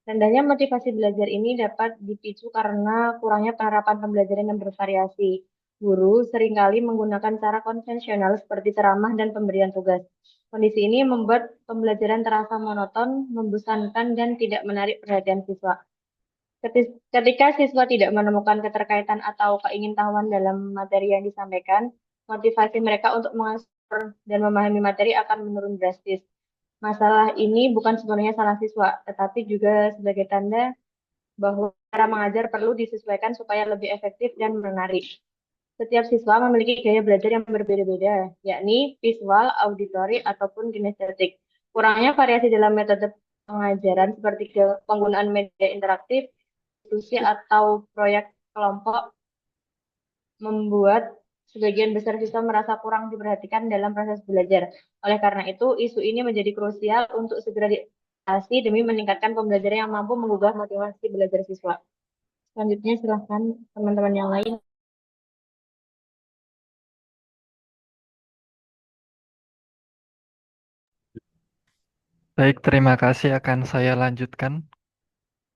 Rendahnya motivasi belajar ini dapat dipicu karena kurangnya penerapan pembelajaran yang bervariasi. Guru seringkali menggunakan cara konvensional seperti ceramah dan pemberian tugas. Kondisi ini membuat pembelajaran terasa monoton, membosankan, dan tidak menarik perhatian siswa. Ketika siswa tidak menemukan keterkaitan atau keingintahuan dalam materi yang disampaikan, motivasi mereka untuk mengajar dan memahami materi akan menurun drastis. Masalah ini bukan sepenuhnya salah siswa, tetapi juga sebagai tanda bahwa cara mengajar perlu disesuaikan supaya lebih efektif dan menarik. Setiap siswa memiliki gaya belajar yang berbeda-beda, yakni visual, auditory, ataupun kinestetik. Kurangnya variasi dalam metode pengajaran seperti penggunaan media interaktif, diskusi, atau proyek kelompok membuat sebagian besar siswa merasa kurang diperhatikan dalam proses belajar. Oleh karena itu, isu ini menjadi krusial untuk segera diatasi demi meningkatkan pembelajaran yang mampu menggugah motivasi belajar siswa. Selanjutnya, silahkan teman-teman yang lain. Baik, terima kasih, akan saya lanjutkan.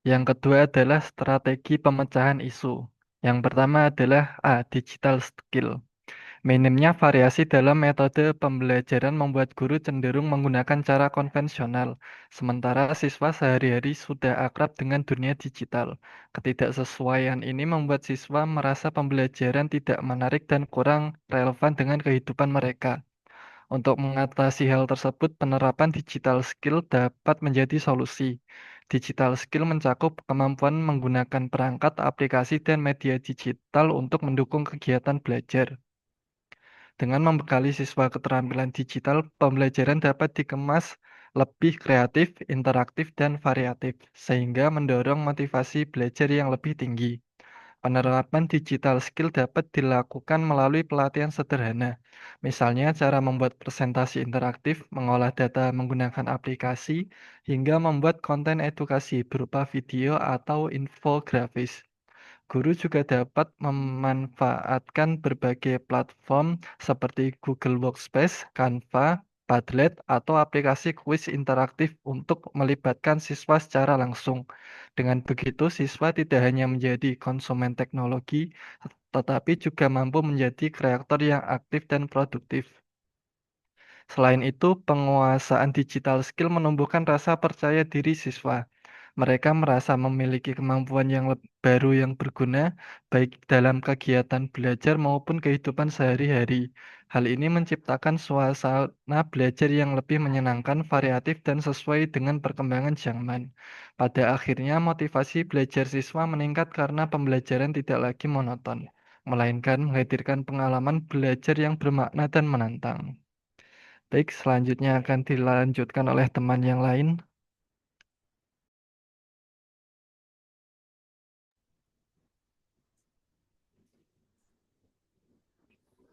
Yang kedua adalah strategi pemecahan isu. Yang pertama adalah A. Digital skill. Minimnya variasi dalam metode pembelajaran membuat guru cenderung menggunakan cara konvensional, sementara siswa sehari-hari sudah akrab dengan dunia digital. Ketidaksesuaian ini membuat siswa merasa pembelajaran tidak menarik dan kurang relevan dengan kehidupan mereka. Untuk mengatasi hal tersebut, penerapan digital skill dapat menjadi solusi. Digital skill mencakup kemampuan menggunakan perangkat, aplikasi, dan media digital untuk mendukung kegiatan belajar. Dengan membekali siswa keterampilan digital, pembelajaran dapat dikemas lebih kreatif, interaktif, dan variatif, sehingga mendorong motivasi belajar yang lebih tinggi. Penerapan digital skill dapat dilakukan melalui pelatihan sederhana, misalnya cara membuat presentasi interaktif, mengolah data menggunakan aplikasi, hingga membuat konten edukasi berupa video atau infografis. Guru juga dapat memanfaatkan berbagai platform seperti Google Workspace, Canva, Padlet, atau aplikasi kuis interaktif untuk melibatkan siswa secara langsung. Dengan begitu, siswa tidak hanya menjadi konsumen teknologi, tetapi juga mampu menjadi kreator yang aktif dan produktif. Selain itu, penguasaan digital skill menumbuhkan rasa percaya diri siswa. Mereka merasa memiliki kemampuan yang baru yang berguna, baik dalam kegiatan belajar maupun kehidupan sehari-hari. Hal ini menciptakan suasana belajar yang lebih menyenangkan, variatif, dan sesuai dengan perkembangan zaman. Pada akhirnya, motivasi belajar siswa meningkat karena pembelajaran tidak lagi monoton. melainkan menghadirkan pengalaman belajar yang bermakna dan menantang. Baik, selanjutnya akan dilanjutkan oleh teman yang lain.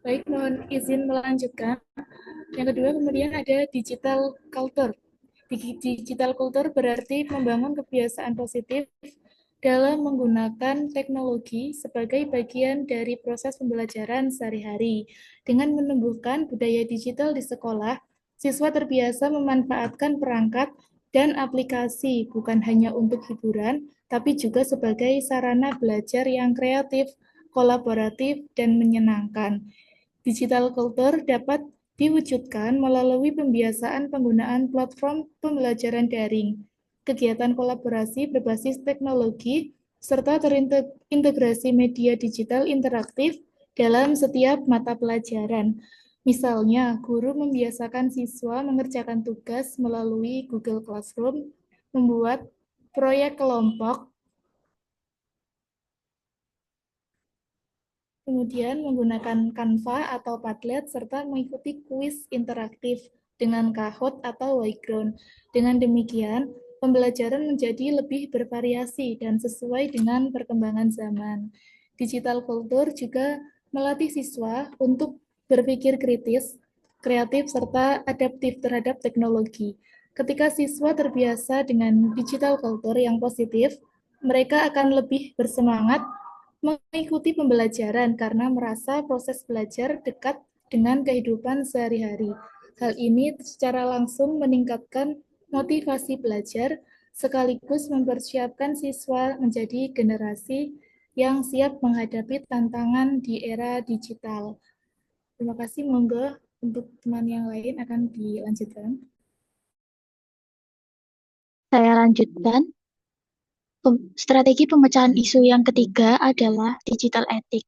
Baik, mohon izin melanjutkan. Yang kedua, kemudian ada digital culture. Digital culture berarti membangun kebiasaan positif dalam menggunakan teknologi sebagai bagian dari proses pembelajaran sehari-hari. Dengan menumbuhkan budaya digital di sekolah, siswa terbiasa memanfaatkan perangkat dan aplikasi bukan hanya untuk hiburan, tapi juga sebagai sarana belajar yang kreatif, kolaboratif, dan menyenangkan. Digital culture dapat diwujudkan melalui pembiasaan penggunaan platform pembelajaran daring, kegiatan kolaborasi berbasis teknologi, serta terintegrasi media digital interaktif dalam setiap mata pelajaran. Misalnya, guru membiasakan siswa mengerjakan tugas melalui Google Classroom, membuat proyek kelompok, kemudian menggunakan Canva atau Padlet, serta mengikuti kuis interaktif dengan Kahoot atau Whiteground. Dengan demikian, pembelajaran menjadi lebih bervariasi dan sesuai dengan perkembangan zaman. Digital culture juga melatih siswa untuk berpikir kritis, kreatif, serta adaptif terhadap teknologi. Ketika siswa terbiasa dengan digital culture yang positif, mereka akan lebih bersemangat mengikuti pembelajaran karena merasa proses belajar dekat dengan kehidupan sehari-hari. Hal ini secara langsung meningkatkan motivasi belajar sekaligus mempersiapkan siswa menjadi generasi yang siap menghadapi tantangan di era digital. Terima kasih, monggo untuk teman yang lain akan dilanjutkan. Saya lanjutkan. Strategi pemecahan isu yang ketiga adalah digital ethic.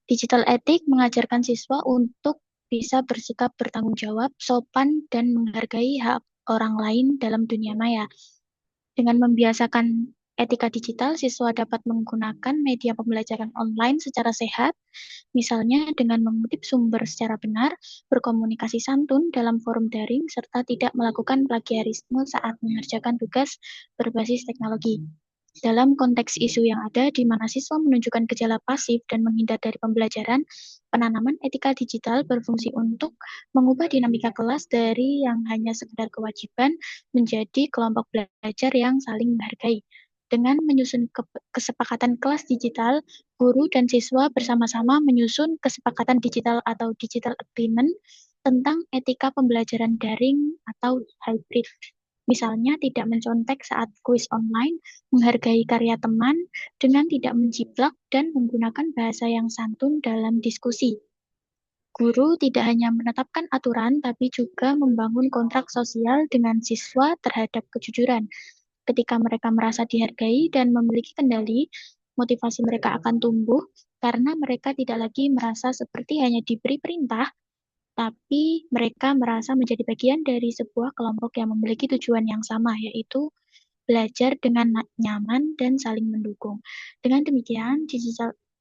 Digital ethic mengajarkan siswa untuk bisa bersikap bertanggung jawab, sopan, dan menghargai hak orang lain dalam dunia maya. Dengan membiasakan etika digital, siswa dapat menggunakan media pembelajaran online secara sehat, misalnya dengan mengutip sumber secara benar, berkomunikasi santun dalam forum daring, serta tidak melakukan plagiarisme saat mengerjakan tugas berbasis teknologi. Dalam konteks isu yang ada, di mana siswa menunjukkan gejala pasif dan menghindar dari pembelajaran, penanaman etika digital berfungsi untuk mengubah dinamika kelas dari yang hanya sekedar kewajiban menjadi kelompok belajar yang saling menghargai. Dengan menyusun kesepakatan kelas digital, guru dan siswa bersama-sama menyusun kesepakatan digital atau digital agreement tentang etika pembelajaran daring atau hybrid. Misalnya tidak mencontek saat kuis online, menghargai karya teman dengan tidak menjiplak dan menggunakan bahasa yang santun dalam diskusi. Guru tidak hanya menetapkan aturan, tapi juga membangun kontrak sosial dengan siswa terhadap kejujuran. Ketika mereka merasa dihargai dan memiliki kendali, motivasi mereka akan tumbuh karena mereka tidak lagi merasa seperti hanya diberi perintah, tapi mereka merasa menjadi bagian dari sebuah kelompok yang memiliki tujuan yang sama, yaitu belajar dengan nyaman dan saling mendukung. Dengan demikian,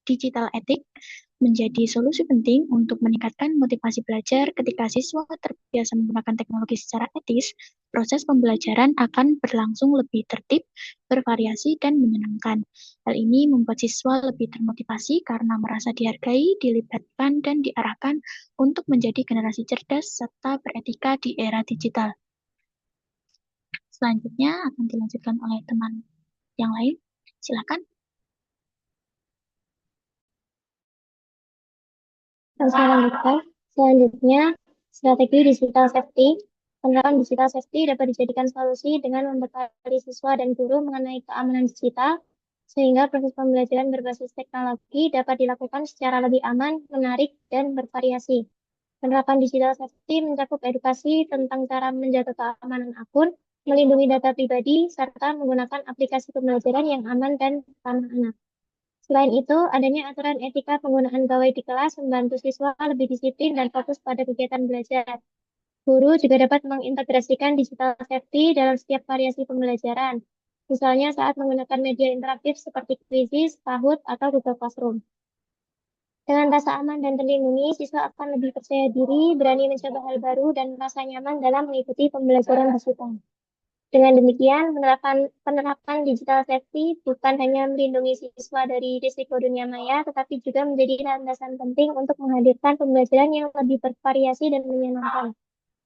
digital ethic menjadi solusi penting untuk meningkatkan motivasi belajar. Ketika siswa terbiasa menggunakan teknologi secara etis, proses pembelajaran akan berlangsung lebih tertib, bervariasi, dan menyenangkan. Hal ini membuat siswa lebih termotivasi karena merasa dihargai, dilibatkan, dan diarahkan untuk menjadi generasi cerdas serta beretika di era digital. Selanjutnya akan dilanjutkan oleh teman yang lain. Silakan. Saya lanjutkan. Selanjutnya, strategi digital safety. Penerapan digital safety dapat dijadikan solusi dengan membekali siswa dan guru mengenai keamanan digital, sehingga proses pembelajaran berbasis teknologi dapat dilakukan secara lebih aman, menarik, dan bervariasi. Penerapan digital safety mencakup edukasi tentang cara menjaga keamanan akun, melindungi data pribadi, serta menggunakan aplikasi pembelajaran yang aman dan ramah anak. Selain itu, adanya aturan etika penggunaan gawai di kelas membantu siswa lebih disiplin dan fokus pada kegiatan belajar. Guru juga dapat mengintegrasikan digital safety dalam setiap variasi pembelajaran, misalnya saat menggunakan media interaktif seperti Quizzes, Kahoot, atau Google Classroom. Dengan rasa aman dan terlindungi, siswa akan lebih percaya diri, berani mencoba hal baru, dan merasa nyaman dalam mengikuti pembelajaran bersama. Dengan demikian, penerapan digital safety bukan hanya melindungi siswa dari risiko dunia maya, tetapi juga menjadi landasan penting untuk menghadirkan pembelajaran yang lebih bervariasi dan menyenangkan.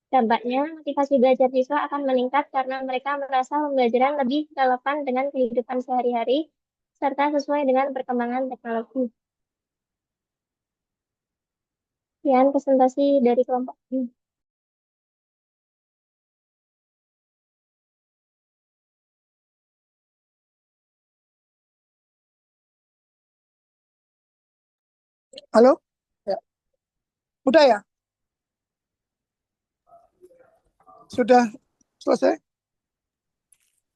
Dampaknya, motivasi belajar siswa akan meningkat karena mereka merasa pembelajaran lebih relevan dengan kehidupan sehari-hari, serta sesuai dengan perkembangan teknologi. Sekian presentasi dari kelompok ini. Halo? Ya. Udah ya? Sudah selesai?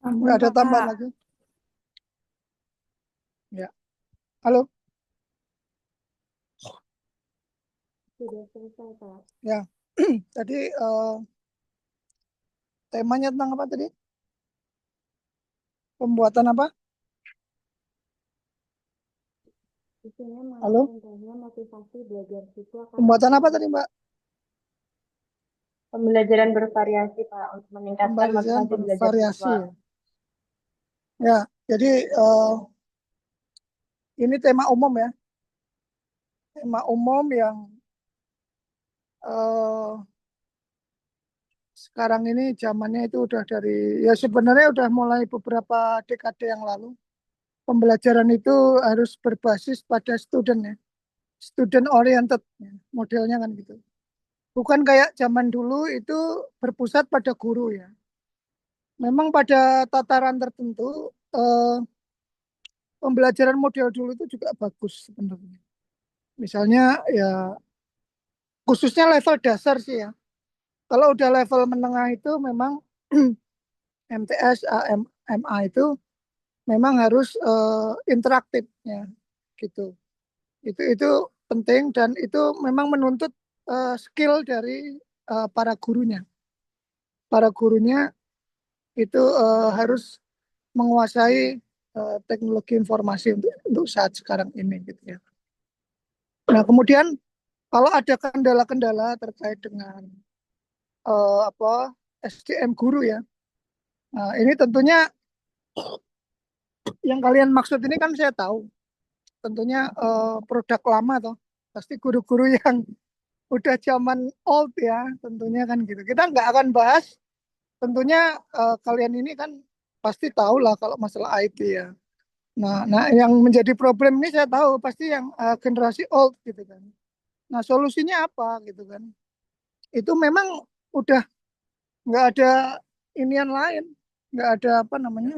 Nggak ada tambahan lagi? Ya. Halo? Sudah selesai, Pak. Ya. Tadi temanya tentang apa tadi? Pembuatan apa? Isinya Halo? mengenai motivasi belajar siswa Pembuatan apa tadi, Mbak? pembelajaran bervariasi, Pak, untuk meningkatkan Pembelajaran motivasi belajar bervariasi. siswa. Ya, jadi ini tema umum ya. Tema umum yang sekarang ini zamannya itu udah dari, ya sebenarnya udah mulai beberapa dekade yang lalu. Pembelajaran itu harus berbasis pada student ya. Student oriented ya, modelnya kan gitu. Bukan kayak zaman dulu itu berpusat pada guru ya. Memang pada tataran tertentu pembelajaran model dulu itu juga bagus sebenarnya. Misalnya ya khususnya level dasar sih ya. Kalau udah level menengah itu memang MTS, MA itu memang harus interaktif ya gitu. Itu penting dan itu memang menuntut skill dari para gurunya. Para gurunya itu harus menguasai teknologi informasi untuk saat sekarang ini gitu ya. Nah, kemudian kalau ada kendala-kendala terkait dengan SDM guru ya. Nah, ini tentunya yang kalian maksud ini kan saya tahu. Tentunya produk lama toh. Pasti guru-guru yang udah zaman old ya, tentunya kan gitu. Kita nggak akan bahas. Tentunya kalian ini kan pasti tahu lah kalau masalah IT ya. Nah, yang menjadi problem ini saya tahu pasti yang generasi old gitu kan. Nah, solusinya apa gitu kan? Itu memang udah nggak ada inian lain, nggak ada apa namanya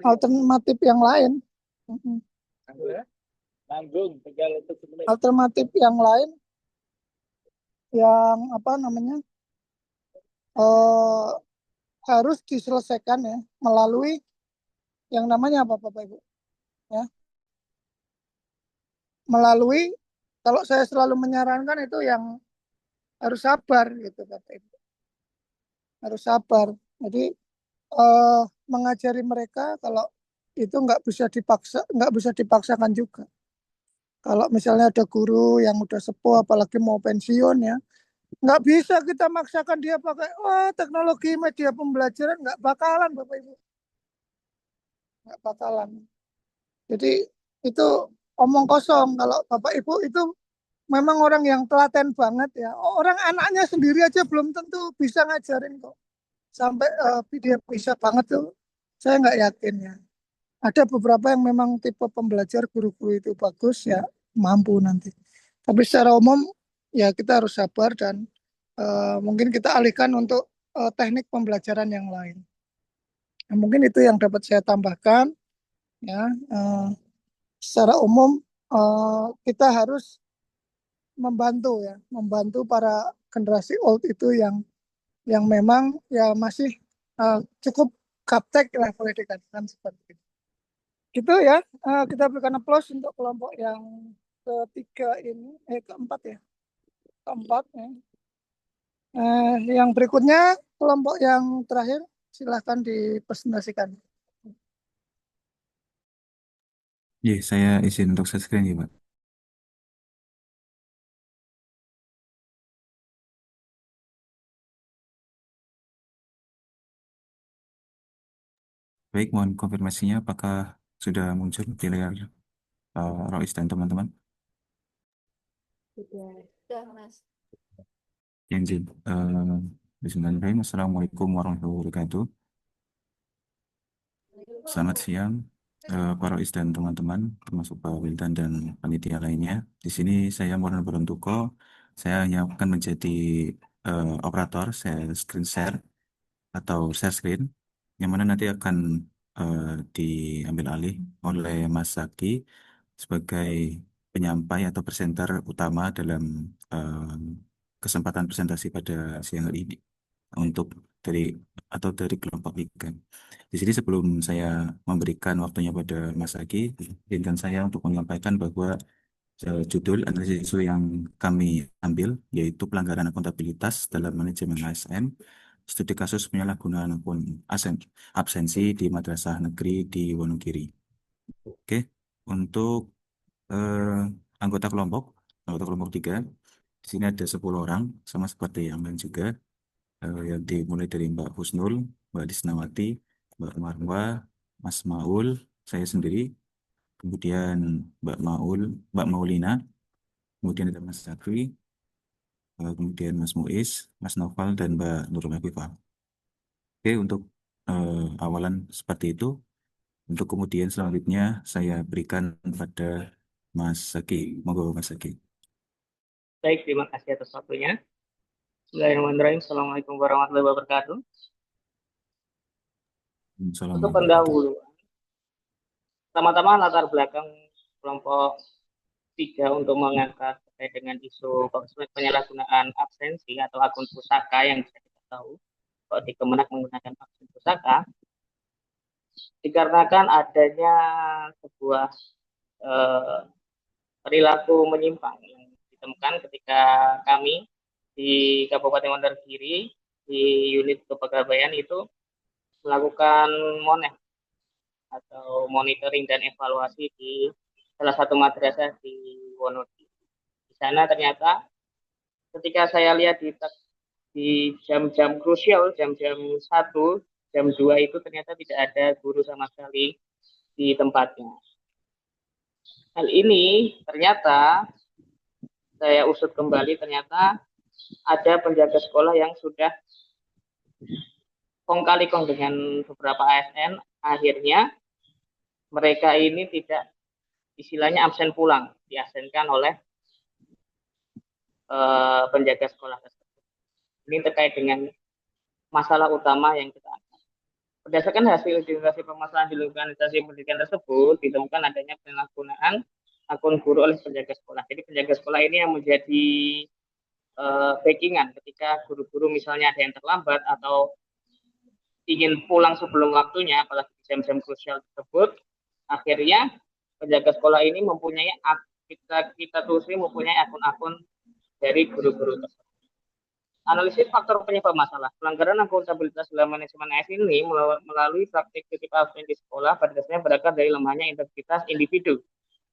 alternatif yang lain. Mm-mm. Alternatif yang lain yang apa namanya eh, harus diselesaikan ya melalui yang namanya apa Bapak Ibu ya melalui kalau saya selalu menyarankan itu yang harus sabar gitu Bapak Ibu harus sabar jadi eh, mengajari mereka kalau itu nggak bisa dipaksakan juga kalau misalnya ada guru yang udah sepuh apalagi mau pensiun ya nggak bisa kita maksakan dia pakai teknologi media pembelajaran nggak bakalan Bapak Ibu nggak bakalan jadi itu omong kosong kalau Bapak Ibu itu memang orang yang telaten banget ya orang anaknya sendiri aja belum tentu bisa ngajarin kok sampai dia bisa banget tuh saya nggak yakin ya ada beberapa yang memang tipe pembelajar guru-guru itu bagus ya mampu nanti tapi secara umum ya kita harus sabar dan mungkin kita alihkan untuk teknik pembelajaran yang lain. Nah, mungkin itu yang dapat saya tambahkan ya. Secara umum kita harus membantu para generasi old itu yang memang ya masih cukup gaptek lah boleh dikatakan seperti itu. Gitu ya. Kita berikan aplaus untuk kelompok yang ketiga ini, keempat ya, keempat ya. Yang berikutnya kelompok yang terakhir silahkan dipresentasikan. Iya, saya izin untuk share screen ya, Pak. Baik, mohon konfirmasinya apakah sudah muncul di layar Rois dan teman-teman? Sudah, Mas. Yang izin. Bismillahirrahmanirrahim. Assalamualaikum warahmatullahi wabarakatuh. Selamat siang, Pak Rois dan teman-teman, termasuk Pak Wildan dan panitia lainnya. Di sini saya Muhammad Barontuko. Saya hanya akan menjadi operator, saya screen share atau share screen, yang mana nanti akan diambil alih oleh Mas Zaki sebagai penyampai atau presenter utama dalam kesempatan presentasi pada siang hari ini untuk dari dari kelompok tiga. Di sini sebelum saya memberikan waktunya pada Mas Zaki, izinkan saya untuk menyampaikan bahwa judul analisis isu yang kami ambil yaitu pelanggaran akuntabilitas dalam manajemen ASN, studi kasus penyalahgunaan akun absensi di madrasah negeri di Wonogiri. Oke, untuk anggota kelompok 3, di sini ada 10 orang, sama seperti yang lain juga, yang dimulai dari Mbak Husnul, Mbak Disnawati, Mbak Marwa, Mas Maul, saya sendiri, kemudian Mbak Maulina, kemudian ada Mas Zakri, kemudian Mas Muiz, Mas Noval, dan Mbak Nurul Afifah. Oke, untuk awalan seperti itu. Untuk kemudian selanjutnya saya berikan pada Mas Zaki. Monggo Mas Zaki. Baik, terima kasih atas waktunya. Bismillahirrahmanirrahim. Assalamualaikum warahmatullahi wabarakatuh. Untuk pendahuluan, pertama-tama latar belakang kelompok 3 untuk mengangkat terkait dengan isu penyalahgunaan absensi atau akun pusaka yang bisa kita tahu kalau di Kemenak menggunakan akun pusaka, dikarenakan adanya sebuah perilaku menyimpang yang ditemukan ketika kami di Kabupaten Wonogiri di unit kepegawaian itu melakukan monet atau monitoring dan evaluasi di salah satu madrasah di Wonogiri. Di sana ternyata ketika saya lihat di jam-jam krusial, jam-jam 1, jam 2 itu ternyata tidak ada guru sama sekali di tempatnya. Hal ini ternyata saya usut kembali, ternyata ada penjaga sekolah yang sudah kong kali kong dengan beberapa ASN. Akhirnya mereka ini tidak, istilahnya absen pulang, diabsenkan oleh penjaga sekolah tersebut. Ini terkait dengan masalah utama yang kita angkat. Berdasarkan hasil identifikasi permasalahan di lingkungan institusi pendidikan tersebut, ditemukan adanya penyalahgunaan akun guru oleh penjaga sekolah. Jadi penjaga sekolah ini yang menjadi backingan ketika guru-guru misalnya ada yang terlambat atau ingin pulang sebelum waktunya, apalagi jam-jam krusial tersebut, akhirnya penjaga sekolah ini mempunyai, kita telusuri mempunyai akun-akun dari guru-guru tersebut. Analisis faktor penyebab masalah. Pelanggaran akuntabilitas dalam manajemen ASN ini melalui praktik titip absen di sekolah pada dasarnya berakar dari lemahnya integritas individu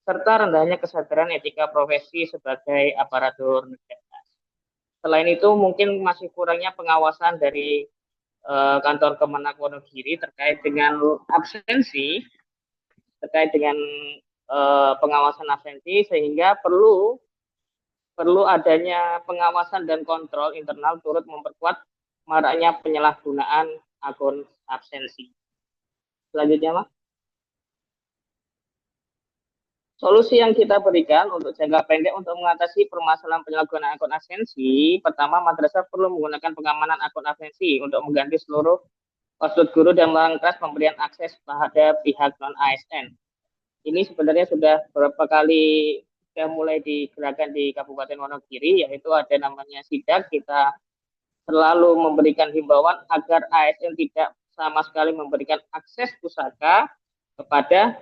serta rendahnya kesadaran etika profesi sebagai aparatur negara. Selain itu mungkin masih kurangnya pengawasan dari kantor Kemenak Wonogiri terkait dengan absensi, terkait dengan pengawasan absensi, sehingga perlu adanya pengawasan dan kontrol internal turut memperkuat maraknya penyalahgunaan akun absensi. Selanjutnya, Mas. Solusi yang kita berikan untuk jangka pendek untuk mengatasi permasalahan penyalahgunaan akun absensi, pertama, madrasah perlu menggunakan pengamanan akun absensi untuk mengganti seluruh password guru dan melarang keras pemberian akses pada pihak non-ASN. Ini sebenarnya sudah beberapa kali sudah mulai digerakkan di Kabupaten Wonogiri, yaitu ada namanya sidak. Kita selalu memberikan himbauan agar ASN tidak sama sekali memberikan akses pusaka kepada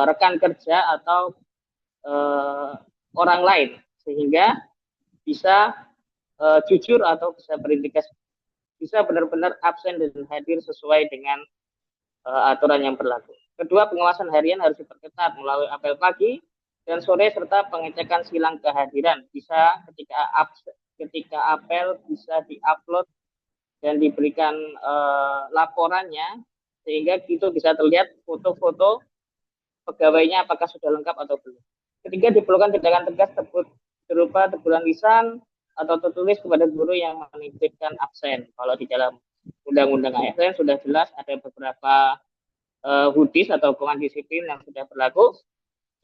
rekan kerja atau orang lain, sehingga bisa jujur atau bisa berintegrasi, bisa benar-benar absen dan hadir sesuai dengan aturan yang berlaku. Kedua, pengawasan harian harus diperketat melalui apel pagi dan sore serta pengecekan silang kehadiran. Bisa ketika apel bisa diupload dan diberikan laporannya sehingga itu bisa terlihat foto-foto pegawainya apakah sudah lengkap atau belum. Ketiga, diperlukan tindakan tegas berupa teguran lisan atau tertulis kepada guru yang menitipkan absen. Kalau di dalam Undang-Undang ASN sudah jelas ada beberapa HUDIS atau hukuman disiplin yang sudah berlaku.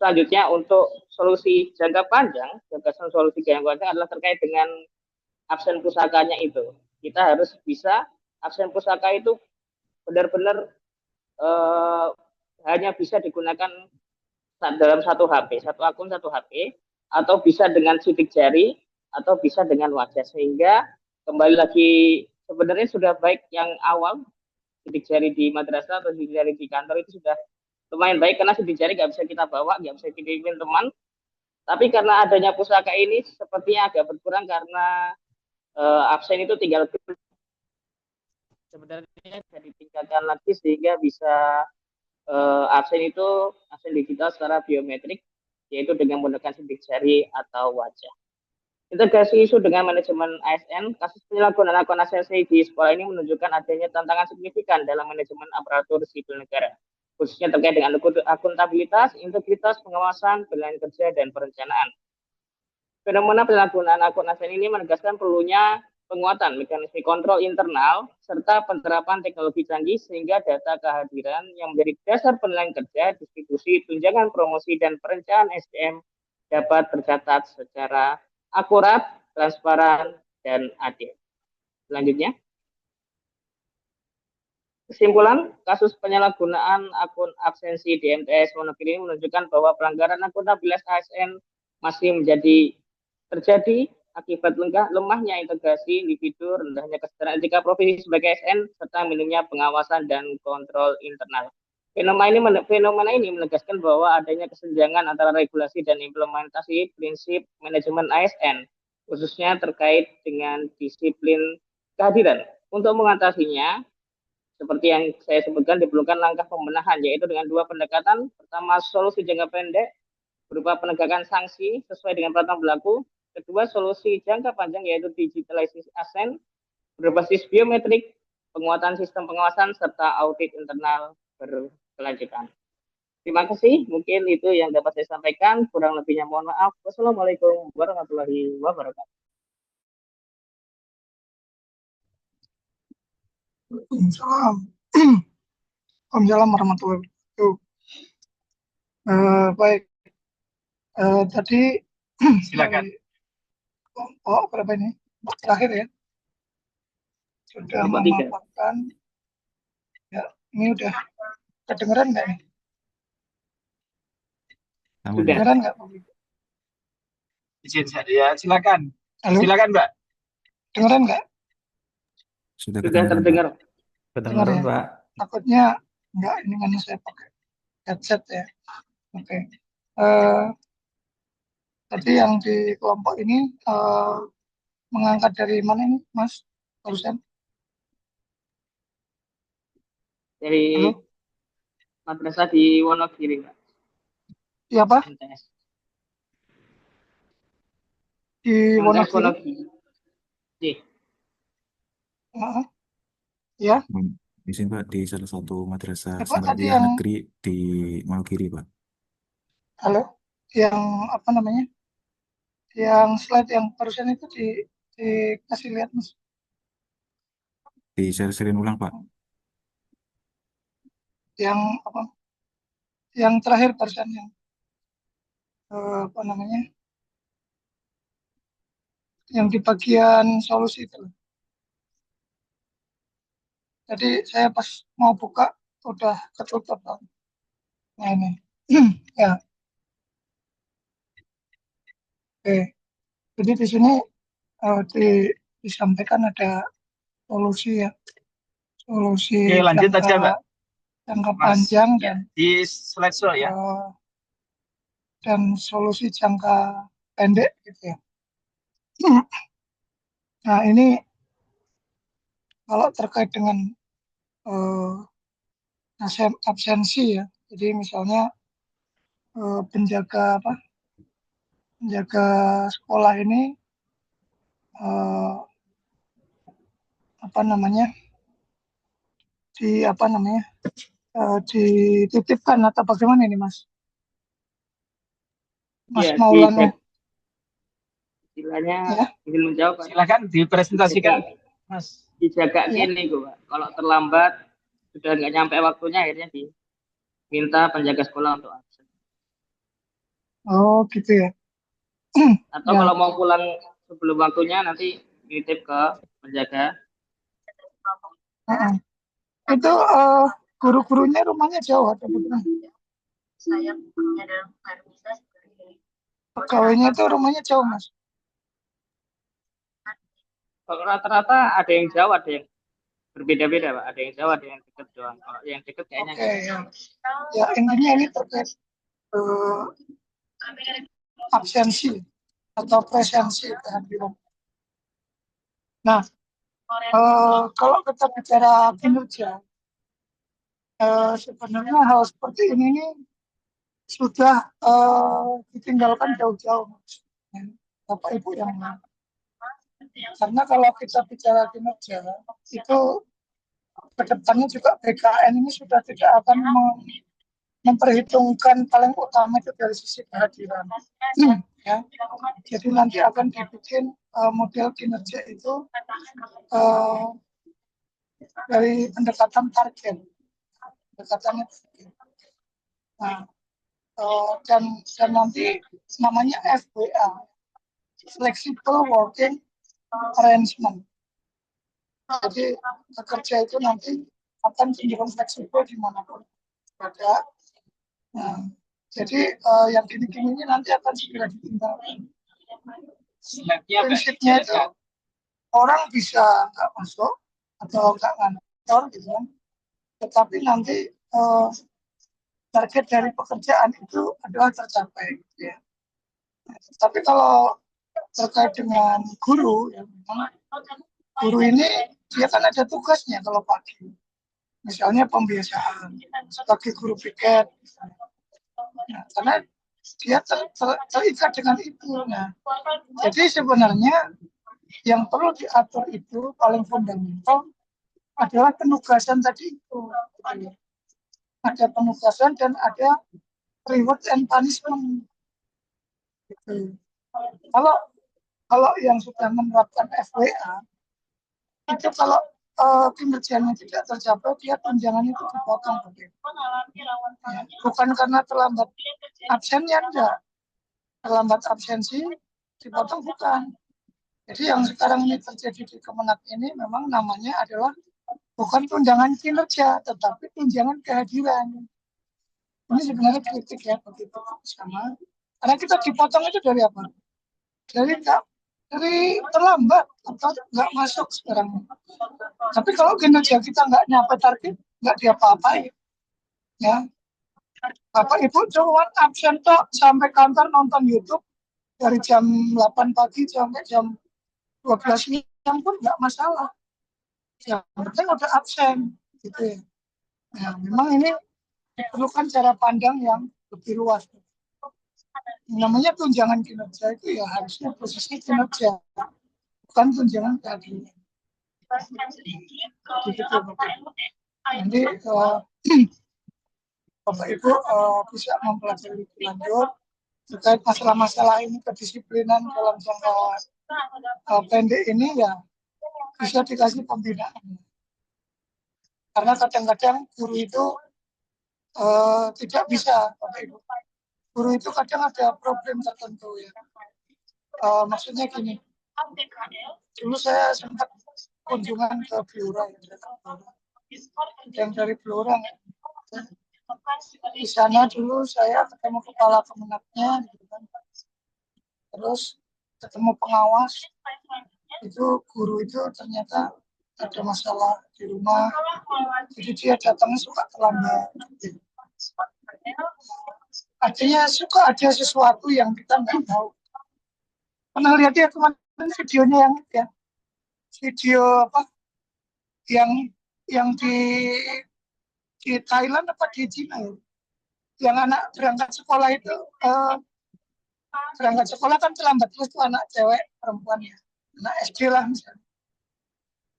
Selanjutnya, untuk solusi jangka panjang, gagasan solusi jangka panjang adalah terkait dengan absen pusakanya itu. Kita harus bisa absen pusaka itu benar-benar hanya bisa digunakan dalam satu HP, satu akun satu HP, atau bisa dengan sidik jari, atau bisa dengan wajah. Sehingga kembali lagi, sebenarnya sudah baik yang awal, sidik jari di madrasah atau sidik jari di kantor itu sudah lumayan baik, karena sidik jari nggak bisa kita bawa, nggak bisa kirimin teman. Tapi karena adanya pusaka ini sepertinya agak berkurang karena absen itu tinggal sebenarnya bisa ditingkatkan lagi sehingga bisa absen digital secara biometrik, yaitu dengan menggunakan sidik jari atau wajah. Integrasi isu dengan manajemen ASN, kasus penyalahgunaan akun ASN di sekolah ini menunjukkan adanya tantangan signifikan dalam manajemen aparatur sipil negara, khususnya terkait dengan akuntabilitas, integritas, pengawasan, penilaian kerja, dan perencanaan. Fenomena penyalahgunaan akun ASN ini menegaskan perlunya penguatan mekanisme kontrol internal serta penerapan teknologi canggih sehingga data kehadiran yang menjadi dasar penilaian kerja, distribusi, tunjangan promosi, dan perencanaan SDM dapat tercatat secara akurat, transparan, dan adil. Selanjutnya, kesimpulan, kasus penyalahgunaan akun absensi di MTS Wonogiri ini menunjukkan bahwa pelanggaran akuntabilitas ASN masih terjadi akibat lemahnya integrasi individu, rendahnya kesadaran etika profesi sebagai ASN, serta minimnya pengawasan dan kontrol internal. Fenomena ini menegaskan bahwa adanya kesenjangan antara regulasi dan implementasi prinsip manajemen ASN, khususnya terkait dengan disiplin kehadiran. Untuk mengatasinya, seperti yang saya sebutkan, diperlukan langkah pembenahan, yaitu dengan dua pendekatan. Pertama, solusi jangka pendek berupa penegakan sanksi sesuai dengan peraturan berlaku. Kedua, solusi jangka panjang yaitu digitalisasi ASN berbasis biometrik, penguatan sistem pengawasan, serta audit internal berkelanjutan. Terima kasih, mungkin itu yang dapat saya sampaikan. Kurang lebihnya mohon maaf. Wassalamualaikum warahmatullahi wabarakatuh. Waalaikumsalam warahmatullahi wabarakatuh. Baik, tadi Silakan. Berapa ini? Terakhir ya. Sudah memaparkan. Ya, ini udah kedengeran nggak nih? Kedengeran nggak? Izin saya, silakan. Halo? Silakan, Mbak. Kedengeran nggak? Sudah terdengar. Kedengeran, ya? Pak. Takutnya nggak, ini kan saya pakai headset ya. Oke. Tadi yang di kelompok ini mengangkat dari mana ini, Mas? Barusan? Dari madrasah di Wonogiri, Pak. Iya, Pak? Di MTS Wonogiri? Ya. Di sini Pak, di salah satu madrasah Pak, tadi Sambadiyah yang Negeri di Wonogiri, Pak. halo, yang apa namanya? Yang slide yang barusan itu dikasih lihat, Mas. Di share-sharein ulang, Pak. Yang apa? Yang terakhir barusan yang apa namanya? Yang di bagian solusi itu. Jadi saya pas mau buka udah ketutup, Pak. Nah ini, ya. Oke. Jadi di sini disampaikan ada solusi ya, solusi Oke, lanjut aja, Mbak. jangka panjang ya, dan di slideshow ya. Dan solusi jangka pendek gitu ya. Nah ini kalau terkait dengan absensi ya, jadi misalnya penjaga sekolah ini apa namanya apa namanya dititipkan atau bagaimana ini Mas Ya, Maulana? istilahnya Ya. ingin menjawab Pak. Silakan dipresentasikan, Mas. Dijaga Ya. ini kok Pak. Kalau terlambat sudah nggak nyampe waktunya akhirnya diminta penjaga sekolah untuk absen. Oh gitu ya. Atau Ya. kalau mau pulang sebelum waktunya nanti nitip ke penjaga. Itu guru-gurunya rumahnya jauh atau bagaimana? Saya punya dalam bisa Pegawainya itu rumahnya jauh Mas. Kalau rata-rata ada yang jauh, ada yang berbeda-beda Pak. Ada yang jauh, ada yang dekat doang. Kalau yang dekat kayaknya Oke, ya intinya ini terkait absensi atau presensi kehadiran. Nah, kalau kita bicara kinerja, sebenarnya hal seperti ini nih sudah ditinggalkan jauh-jauh, Bapak Ibu yang lain. Karena kalau kita bicara kinerja, itu kedepannya juga BKN ini sudah tidak akan memperhitungkan paling utama itu dari sisi kehadiran. Ya. Jadi nanti akan dibikin model kinerja itu dari pendekatan target. Pendekatannya target. Nah, dan nanti namanya FWA, Flexible Working Arrangement. Jadi pekerja itu nanti akan cenderung fleksibel dimanapun ada. Nah, jadi yang gini-gini ini nanti akan segera ditinggalkan. Prinsipnya itu orang bisa nggak masuk atau nggak ngantor gitu kan, tetapi nanti target dari pekerjaan itu adalah tercapai gitu ya. Tapi kalau terkait dengan guru, ya memang guru ini dia kan ada tugasnya kalau pagi. Misalnya pembiasaan sebagai guru piket. Nah, karena dia terikat dengan itu. Nah, jadi sebenarnya yang perlu diatur itu paling fundamental adalah penugasan tadi itu. Ada penugasan dan ada reward and punishment. Gitu. Kalau yang sudah menerapkan FWA itu kalau kinerjanya tidak tercapai, dia tunjangan itu dipotong. Ya, bukan karena terlambat absennya, enggak. Terlambat absensi dipotong bukan. Jadi yang sekarang ini terjadi di Kemenak ini memang namanya adalah bukan tunjangan kinerja, tetapi tunjangan kehadiran. Ini sebenarnya kritik ya begitu sama. Karena kita dipotong itu dari apa? Dari terlambat atau nggak masuk sekarang. Tapi kalau kinerja kita nggak nyampe target, nggak diapa-apain. Ya, Bapak Ibu cuma absen tok sampai kantor nonton YouTube dari jam 8 pagi sampai jam 12 siang pun nggak masalah. Yang penting udah absen, gitu ya. Nah, memang ini diperlukan cara pandang yang lebih luas. Namanya tunjangan kinerja itu ya harusnya posisi kinerja, bukan tunjangan kehadiran. Gitu, Bapak. Jadi Bapak Ibu bisa mempelajari lebih lanjut terkait masalah-masalah ini, kedisiplinan dalam jangka pendek ini ya bisa dikasih pembinaan. Karena kadang-kadang guru itu tidak bisa, Bapak Ibu. Guru itu kadang ada problem tertentu ya. Maksudnya gini, dulu saya sempat kunjungan ke Blora yang dari Blora. Di sana dulu saya ketemu kepala Kemenaknya, gitu kan. Terus ketemu pengawas, itu guru itu ternyata ada masalah di rumah, jadi dia datangnya suka terlambat. Artinya suka ada sesuatu yang kita nggak tahu. Pernah lihat ya kemarin videonya yang ya, video apa yang di Thailand apa di Cina ya? Yang anak berangkat sekolah itu berangkat sekolah kan terlambat, terus tuh anak cewek perempuan ya, anak SD lah misalnya.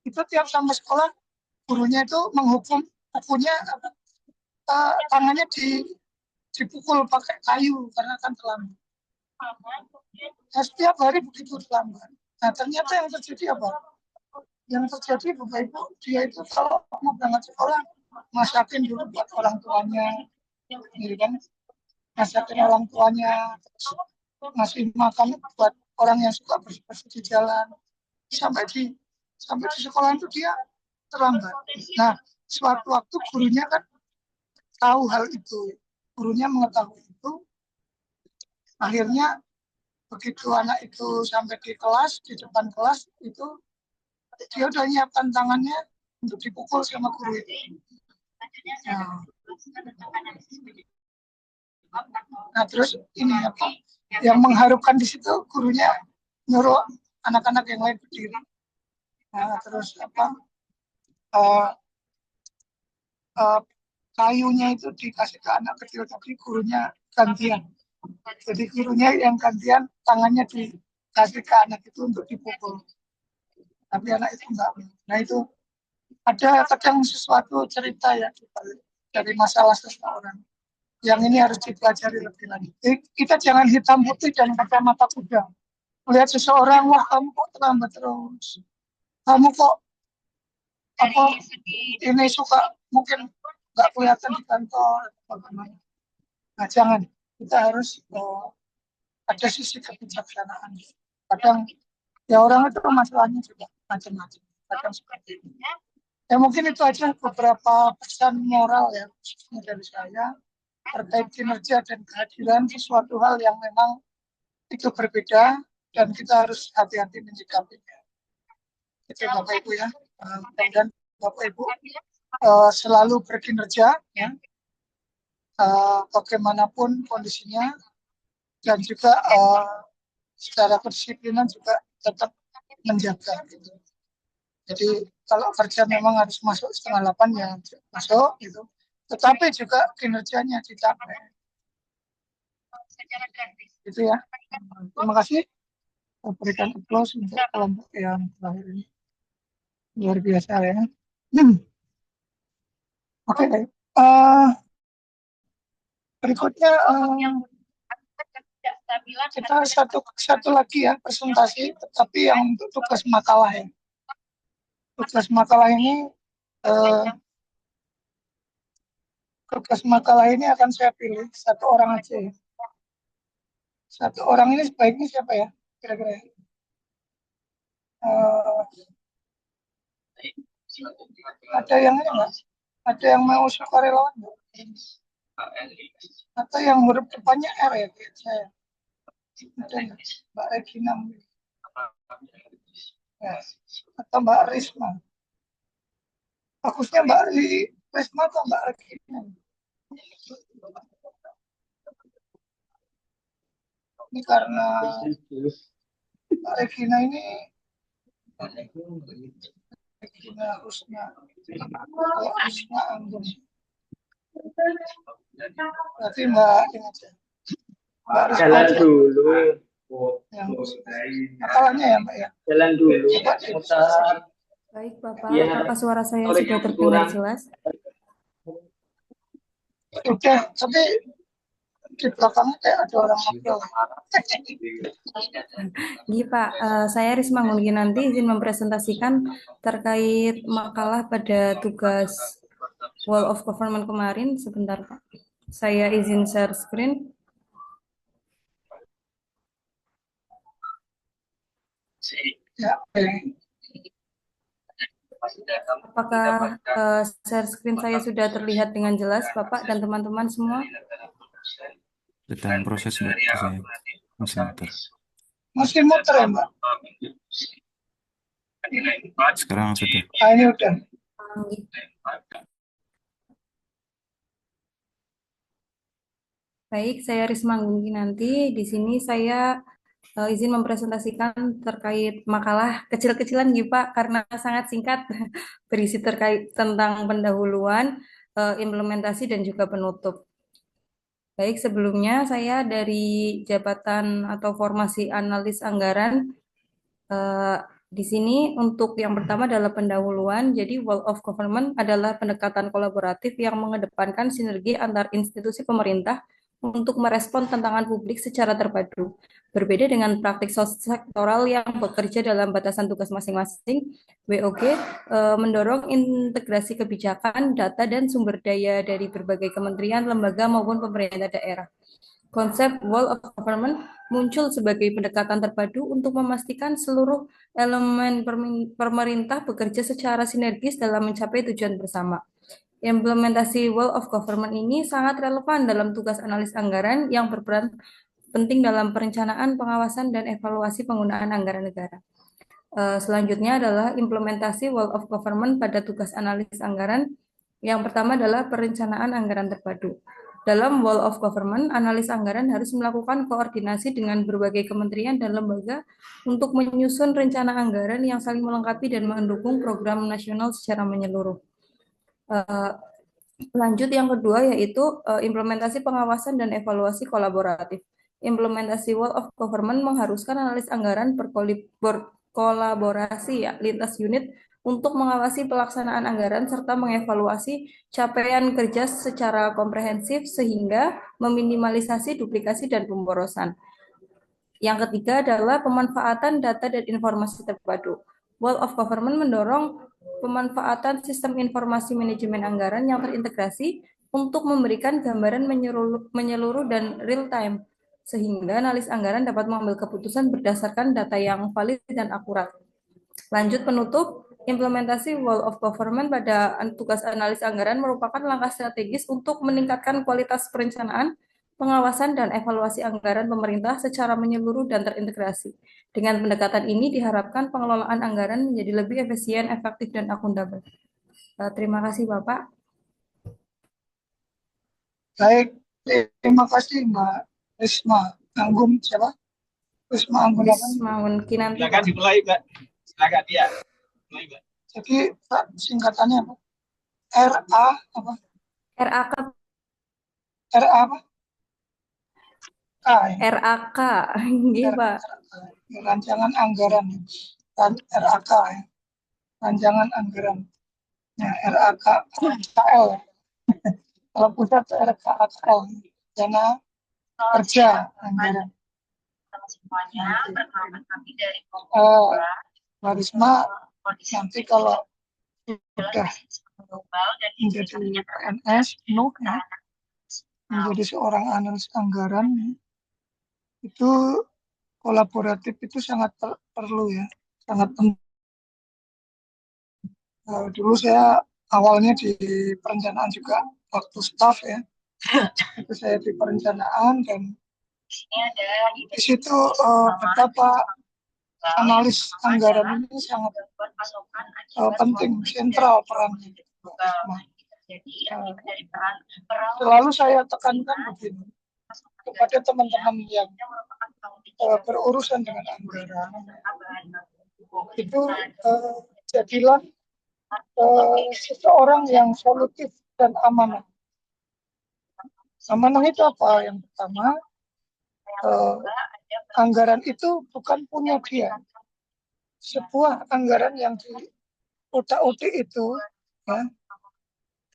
Itu tiap sampai sekolah gurunya itu menghukum bukunya tangannya dipukul pakai kayu karena kan terlambat. Nah, setiap hari begitu terlambat. Nah, ternyata yang terjadi apa? Yang terjadi Bapak Ibu, dia itu kalau mau berangkat sekolah masakin dulu buat orang tuanya, gitu kan? Masakin orang tuanya, terus ngasih makan buat orang yang suka bersih-bersih di jalan. Sampai di sekolah itu dia terlambat. Nah, suatu waktu gurunya kan tahu hal itu, gurunya mengetahui itu, akhirnya begitu anak itu sampai di kelas, di depan kelas itu dia udah nyiapkan tangannya untuk dipukul sama guru itu. Nah terus ini apa? Yang mengharukan di situ gurunya nyuruh anak-anak yang lain berdiri. Nah terus apa? Kayunya itu dikasih ke anak kecil tapi gurunya gantian. Jadi gurunya yang gantian tangannya dikasih ke anak itu untuk dipukul. Tapi anak itu enggak. Nah itu ada kadang sesuatu cerita ya dari masalah seseorang. Yang ini harus dipelajari lebih lanjut. Kita jangan hitam putih dan kacamata kuda. Melihat seseorang, wah kamu kok terlambat terus. Kamu kok ini suka mungkin nggak kelihatan di kantor. Nah jangan. Kita harus ada sisi kebijaksanaan. Kadang ya orang itu masalahnya juga macam-macam. Kadang seperti itu. Ya mungkin itu aja beberapa pesan moral ya khususnya dari saya terkait kinerja dan kehadiran sesuatu hal yang memang itu berbeda dan kita harus hati-hati menyikapinya. Itu Bapak Ibu ya. Dan Bapak Ibu selalu berkinerja ya. Bagaimanapun kondisinya dan juga secara kedisiplinan juga tetap menjaga gitu. Jadi kalau kerja memang harus masuk 7:30 ya masuk gitu. Tetapi juga kinerjanya dicapai. Itu ya. Terima kasih. Saya berikan aplaus untuk kelompok yang terakhir ini. Luar biasa ya. Oke. Berikutnya kita satu lagi ya presentasi, tetapi yang untuk tugas makalah ya. Tugas makalah ini akan saya pilih satu orang aja ya. Satu orang ini sebaiknya siapa ya kira-kira? Ada yang ini enggak? Ada yang mau sukarelawan enggak? Atau yang huruf depannya R ya kayak saya? Ada enggak? Mbak Regina ya. Atau Mbak Risma? Bagusnya Mbak Risma atau Mbak Regina? Ini karena Mbak Regina ini Regina Rusna Anggun. Berarti Mbak ini aja. Mbak Risma Jalan aja. dulu. Makalahnya ya Mbak ya. Jalan dulu. Baik Bapak, Iya. apakah suara saya Oleh sudah yang terdengar kurang. jelas? Udah, tapi di belakangnya kayak ada orang ngobrol. Iya Pak, saya Risma Ngulginanti izin mempresentasikan terkait makalah pada tugas Wall of Government kemarin. Sebentar Pak, saya izin share screen. Ya, Apakah share screen saya sudah terlihat dengan jelas Bapak dan teman-teman semua? Sedang proses Mbak, saya masih muter. masih muter ya Mbak? Sekarang sudah. Nah, ini udah. Baik, saya Risma Ngulginanti. Di sini saya izin mempresentasikan terkait makalah kecil-kecilan gitu Pak, karena sangat singkat berisi terkait tentang pendahuluan, implementasi dan juga penutup. Baik, sebelumnya saya dari jabatan atau formasi analis anggaran Di sini untuk yang pertama adalah pendahuluan. Jadi World of Government adalah pendekatan kolaboratif yang mengedepankan sinergi antar institusi pemerintah untuk merespon tantangan publik secara terpadu. Berbeda dengan praktik sektoral yang bekerja dalam batasan tugas masing-masing, WOG mendorong integrasi kebijakan, data, dan sumber daya dari berbagai kementerian, lembaga, maupun pemerintah daerah. Konsep World of Government muncul sebagai pendekatan terpadu untuk memastikan seluruh elemen pemerintah bekerja secara sinergis dalam mencapai tujuan bersama. Implementasi World of Government ini sangat relevan dalam tugas analis anggaran yang berperan penting dalam perencanaan, pengawasan, dan evaluasi penggunaan anggaran negara. Selanjutnya adalah implementasi World of Government pada tugas analis anggaran. Yang pertama adalah perencanaan anggaran terpadu. Dalam World of Government, analis anggaran harus melakukan koordinasi dengan berbagai kementerian dan lembaga untuk menyusun rencana anggaran yang saling melengkapi dan mendukung program nasional secara menyeluruh. Lanjut yang kedua yaitu implementasi pengawasan dan evaluasi kolaboratif. Implementasi World of Government mengharuskan analis anggaran berkolaborasi lintas unit untuk mengawasi pelaksanaan anggaran serta mengevaluasi capaian kerja secara komprehensif sehingga meminimalisasi duplikasi dan pemborosan. Yang ketiga adalah pemanfaatan data dan informasi terpadu. World of Government mendorong pemanfaatan sistem informasi manajemen anggaran yang terintegrasi untuk memberikan gambaran menyeluruh dan real time, sehingga analis anggaran dapat mengambil keputusan berdasarkan data yang valid dan akurat. Lanjut penutup, implementasi World of Government pada tugas analis anggaran merupakan langkah strategis untuk meningkatkan kualitas perencanaan, pengawasan, dan evaluasi anggaran pemerintah secara menyeluruh dan terintegrasi. Dengan pendekatan ini diharapkan pengelolaan anggaran menjadi lebih efisien, efektif, dan akuntabel. Terima kasih Bapak. Baik, terima kasih Mbak Risma Anggun siapa? Risma Anggun apa? Risma Anggun Kinanti. Silakan dimulai, Mbak. Silakan dia. Mulai, Mbak. Jadi Pak, singkatannya apa? RA apa? RAK. RA apa? K ya? RAK. Iya, Pak. Rancangan anggaran dan RAK ya. Rancangan anggaran. Ya, RAK KL. Kalau pusat RKKL, dana kerja anggaran. Semuanya, perkenalkan kami dari Mbak Risma, nanti kalau sudah menjadi PNS penuh ya, menjadi seorang analis anggaran, itu kolaboratif itu sangat perlu ya, sangat penting. Dulu saya awalnya di perencanaan juga waktu staff ya, itu saya di perencanaan dan di situ betapa analis anggaran ini sangat penting, sentral perannya. Selalu saya tekankan begini kepada teman-teman yang berurusan dengan anggaran, itu jadilah seseorang yang solutif dan amanah. Amanah itu apa? Yang pertama, anggaran itu bukan punya dia. Sebuah anggaran yang di otak-otik itu ya,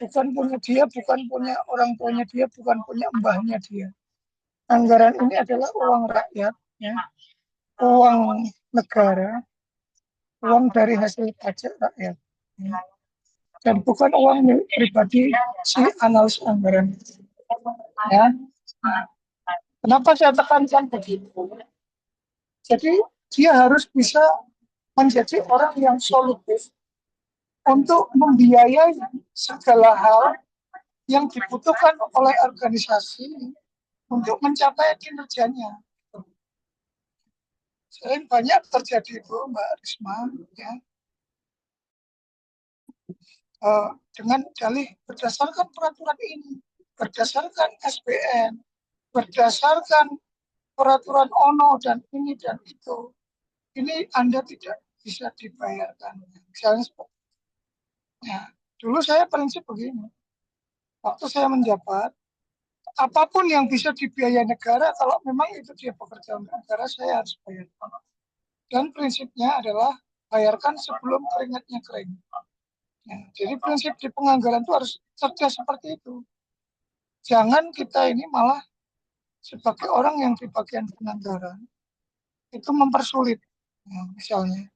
bukan punya dia, bukan punya orang tuanya dia, bukan punya mbahnya dia. Anggaran ini adalah uang rakyat, ya, uang negara, uang dari hasil pajak rakyat, ya. Dan bukan uang milik pribadi si analis anggaran. Ya. Kenapa saya tekankan begitu? Jadi dia harus bisa menjadi orang yang solutif untuk membiayai segala hal yang dibutuhkan oleh organisasi untuk mencapai kinerjanya. Sering banyak terjadi itu, Mbak Risma, ya. Dengan dalih berdasarkan peraturan ini, berdasarkan SBN, berdasarkan peraturan ONO dan ini dan itu, ini Anda tidak bisa dibayarkan. Misalnya seperti ya, dulu saya prinsip begini, waktu saya menjabat, apapun yang bisa dibiayai negara, kalau memang itu dia pekerjaan negara, saya harus bayar. Dan prinsipnya adalah bayarkan sebelum keringatnya kering. Nah, jadi prinsip di penganggaran itu harus cerdas seperti itu. Jangan kita ini malah sebagai orang yang di bagian penganggaran itu mempersulit. Nah, misalnya,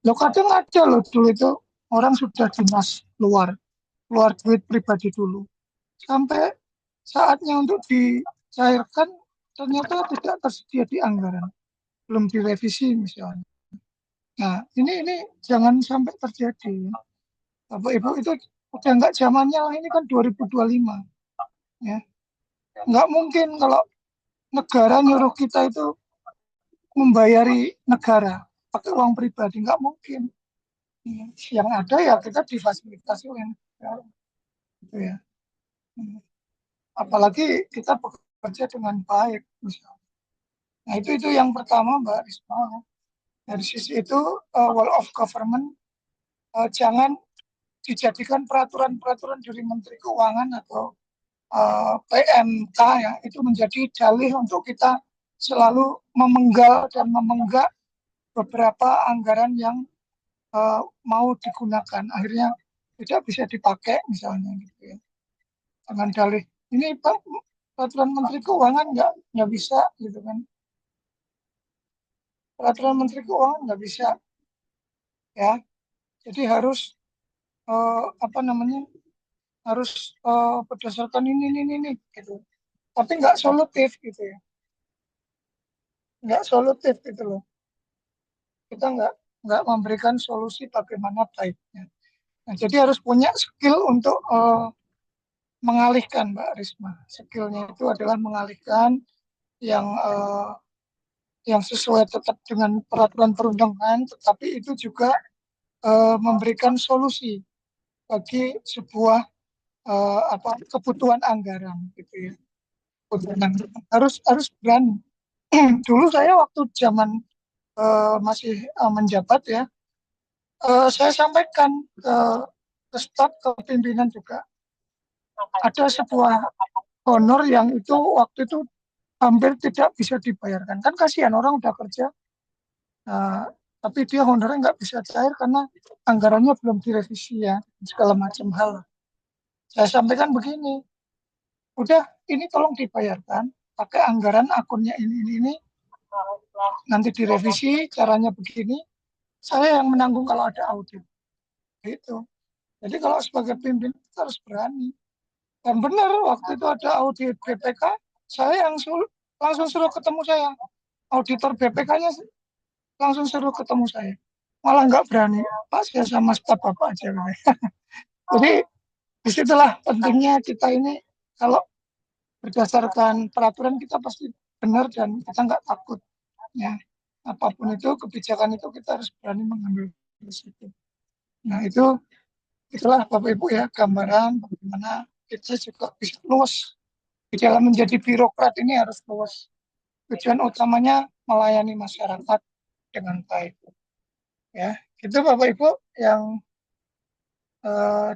lo kadang ada loh dulu itu orang sudah dinas keluar duit pribadi dulu, sampai saatnya untuk dicairkan ternyata tidak tersedia di anggaran, belum direvisi misalnya. Nah, ini jangan sampai terjadi. Bapak Ibu itu udah nggak zamannya lah, ini kan 2025. Ya. Nggak mungkin kalau negara nyuruh kita itu membayari negara pakai uang pribadi, nggak mungkin. Yang ada ya kita difasilitasi oleh negara. Gitu ya. Apalagi kita bekerja dengan baik misalnya. Nah, itu yang pertama Mbak Risma. Dari sisi itu wall of government jangan dijadikan peraturan-peraturan dari Menteri Keuangan atau PMK ya, itu menjadi dalih untuk kita selalu memenggal dan memenggak beberapa anggaran yang mau digunakan, akhirnya tidak bisa dipakai misalnya gitu ya. Dengan dalih ini Pak, peraturan Menteri Keuangan nggak bisa gitu kan. Peraturan Menteri Keuangan nggak bisa ya. Jadi harus harus berdasarkan ini gitu. Tapi nggak solutif gitu ya. Nggak solutif gitu loh. Kita nggak memberikan solusi bagaimana baiknya. Nah, jadi harus punya skill untuk mengalihkan Mbak Risma. Skillnya itu adalah mengalihkan yang sesuai tetap dengan peraturan perundangan, tetapi itu juga memberikan solusi bagi sebuah kebutuhan anggaran gitu ya. Harus berani. Dulu saya waktu zaman masih menjabat ya, saya sampaikan ke staf, ke pimpinan juga, ada sebuah honor yang itu waktu itu hampir tidak bisa dibayarkan. Kan kasihan orang udah kerja, tapi dia honornya nggak bisa cair karena anggarannya belum direvisi ya, segala macam hal. Saya sampaikan begini, udah ini tolong dibayarkan, pakai anggaran akunnya ini, nanti direvisi, caranya begini, saya yang menanggung kalau ada audit. Gitu. Jadi kalau sebagai pimpinan kita harus berani. Dan benar waktu itu ada audit BPK, saya yang langsung suruh ketemu saya. Auditor BPK-nya langsung suruh ketemu saya. Malah nggak berani, Pak saya sama staf Bapak aja. Jadi disitulah pentingnya kita ini, kalau berdasarkan peraturan kita pasti benar dan kita nggak takut. Ya, apapun itu, kebijakan itu kita harus berani mengambil risiko. Nah itulah Bapak Ibu ya, gambaran bagaimana kita juga bisa luas di dalam menjadi birokrat ini, harus luas. Tujuan utamanya melayani masyarakat dengan baik. Ya, itu Bapak Ibu yang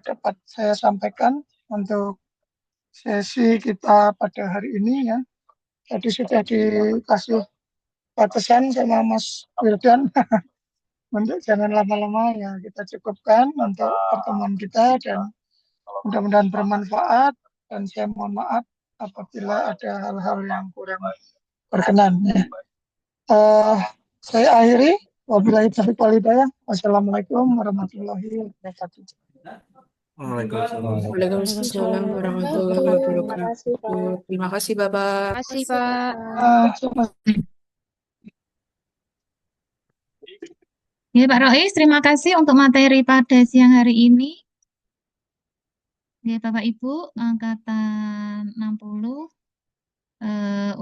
dapat saya sampaikan untuk sesi kita pada hari ini ya. Tadi sudah dikasih batasan sama Mas Wildan untuk jangan lama-lama ya, kita cukupkan untuk pertemuan kita dan mudah-mudahan bermanfaat, dan saya mohon maaf apabila ada hal-hal yang kurang berkenan ya. Saya akhiri, wabillahi taufiq wal hidayah. Wassalamualaikum warahmatullahi wabarakatuh. Waalaikumsalam warahmatullahi wabarakatuh. Terima kasih Bapak. Terima kasih Pak. Ya, Pak Rois, terima kasih untuk materi pada siang hari ini. Ya, Bapak Ibu, angkatan 60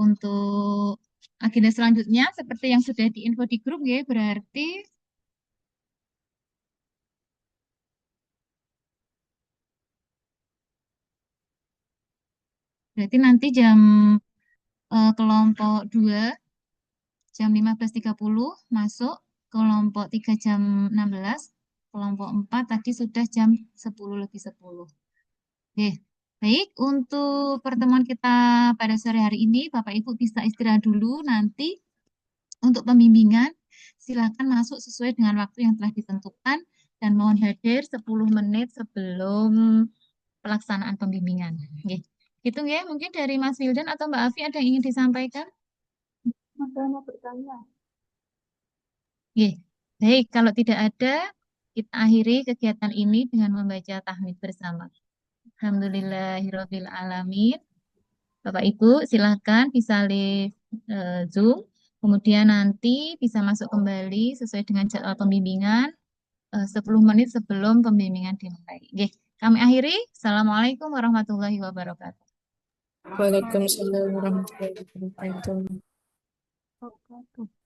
untuk agenda selanjutnya seperti yang sudah diinfo di grup ya, berarti nanti jam kelompok 2 jam 15.30 masuk, kelompok 3 jam 16, kelompok 4 tadi sudah jam 10:10. Oke, baik, untuk pertemuan kita pada sore hari ini, Bapak Ibu bisa istirahat dulu, nanti untuk pembimbingan Silakan masuk sesuai dengan waktu yang telah ditentukan dan mohon hadir 10 menit sebelum pelaksanaan pembimbingan. Nggih. Gitu ya, mungkin dari Mas Wildan atau Mbak Afi ada yang ingin disampaikan? Mau bertanya. Baik, kalau tidak ada, kita akhiri kegiatan ini dengan membaca tahmid bersama. Alhamdulillahirabbil alamin. Bapak Ibu, silakan bisa live Zoom, kemudian nanti bisa masuk kembali sesuai dengan jadwal pembimbingan 10 menit sebelum pembimbingan dimulai. Oke, kami akhiri. Assalamualaikum warahmatullahi wabarakatuh. Waalaikumsalam warahmatullahi wabarakatuh.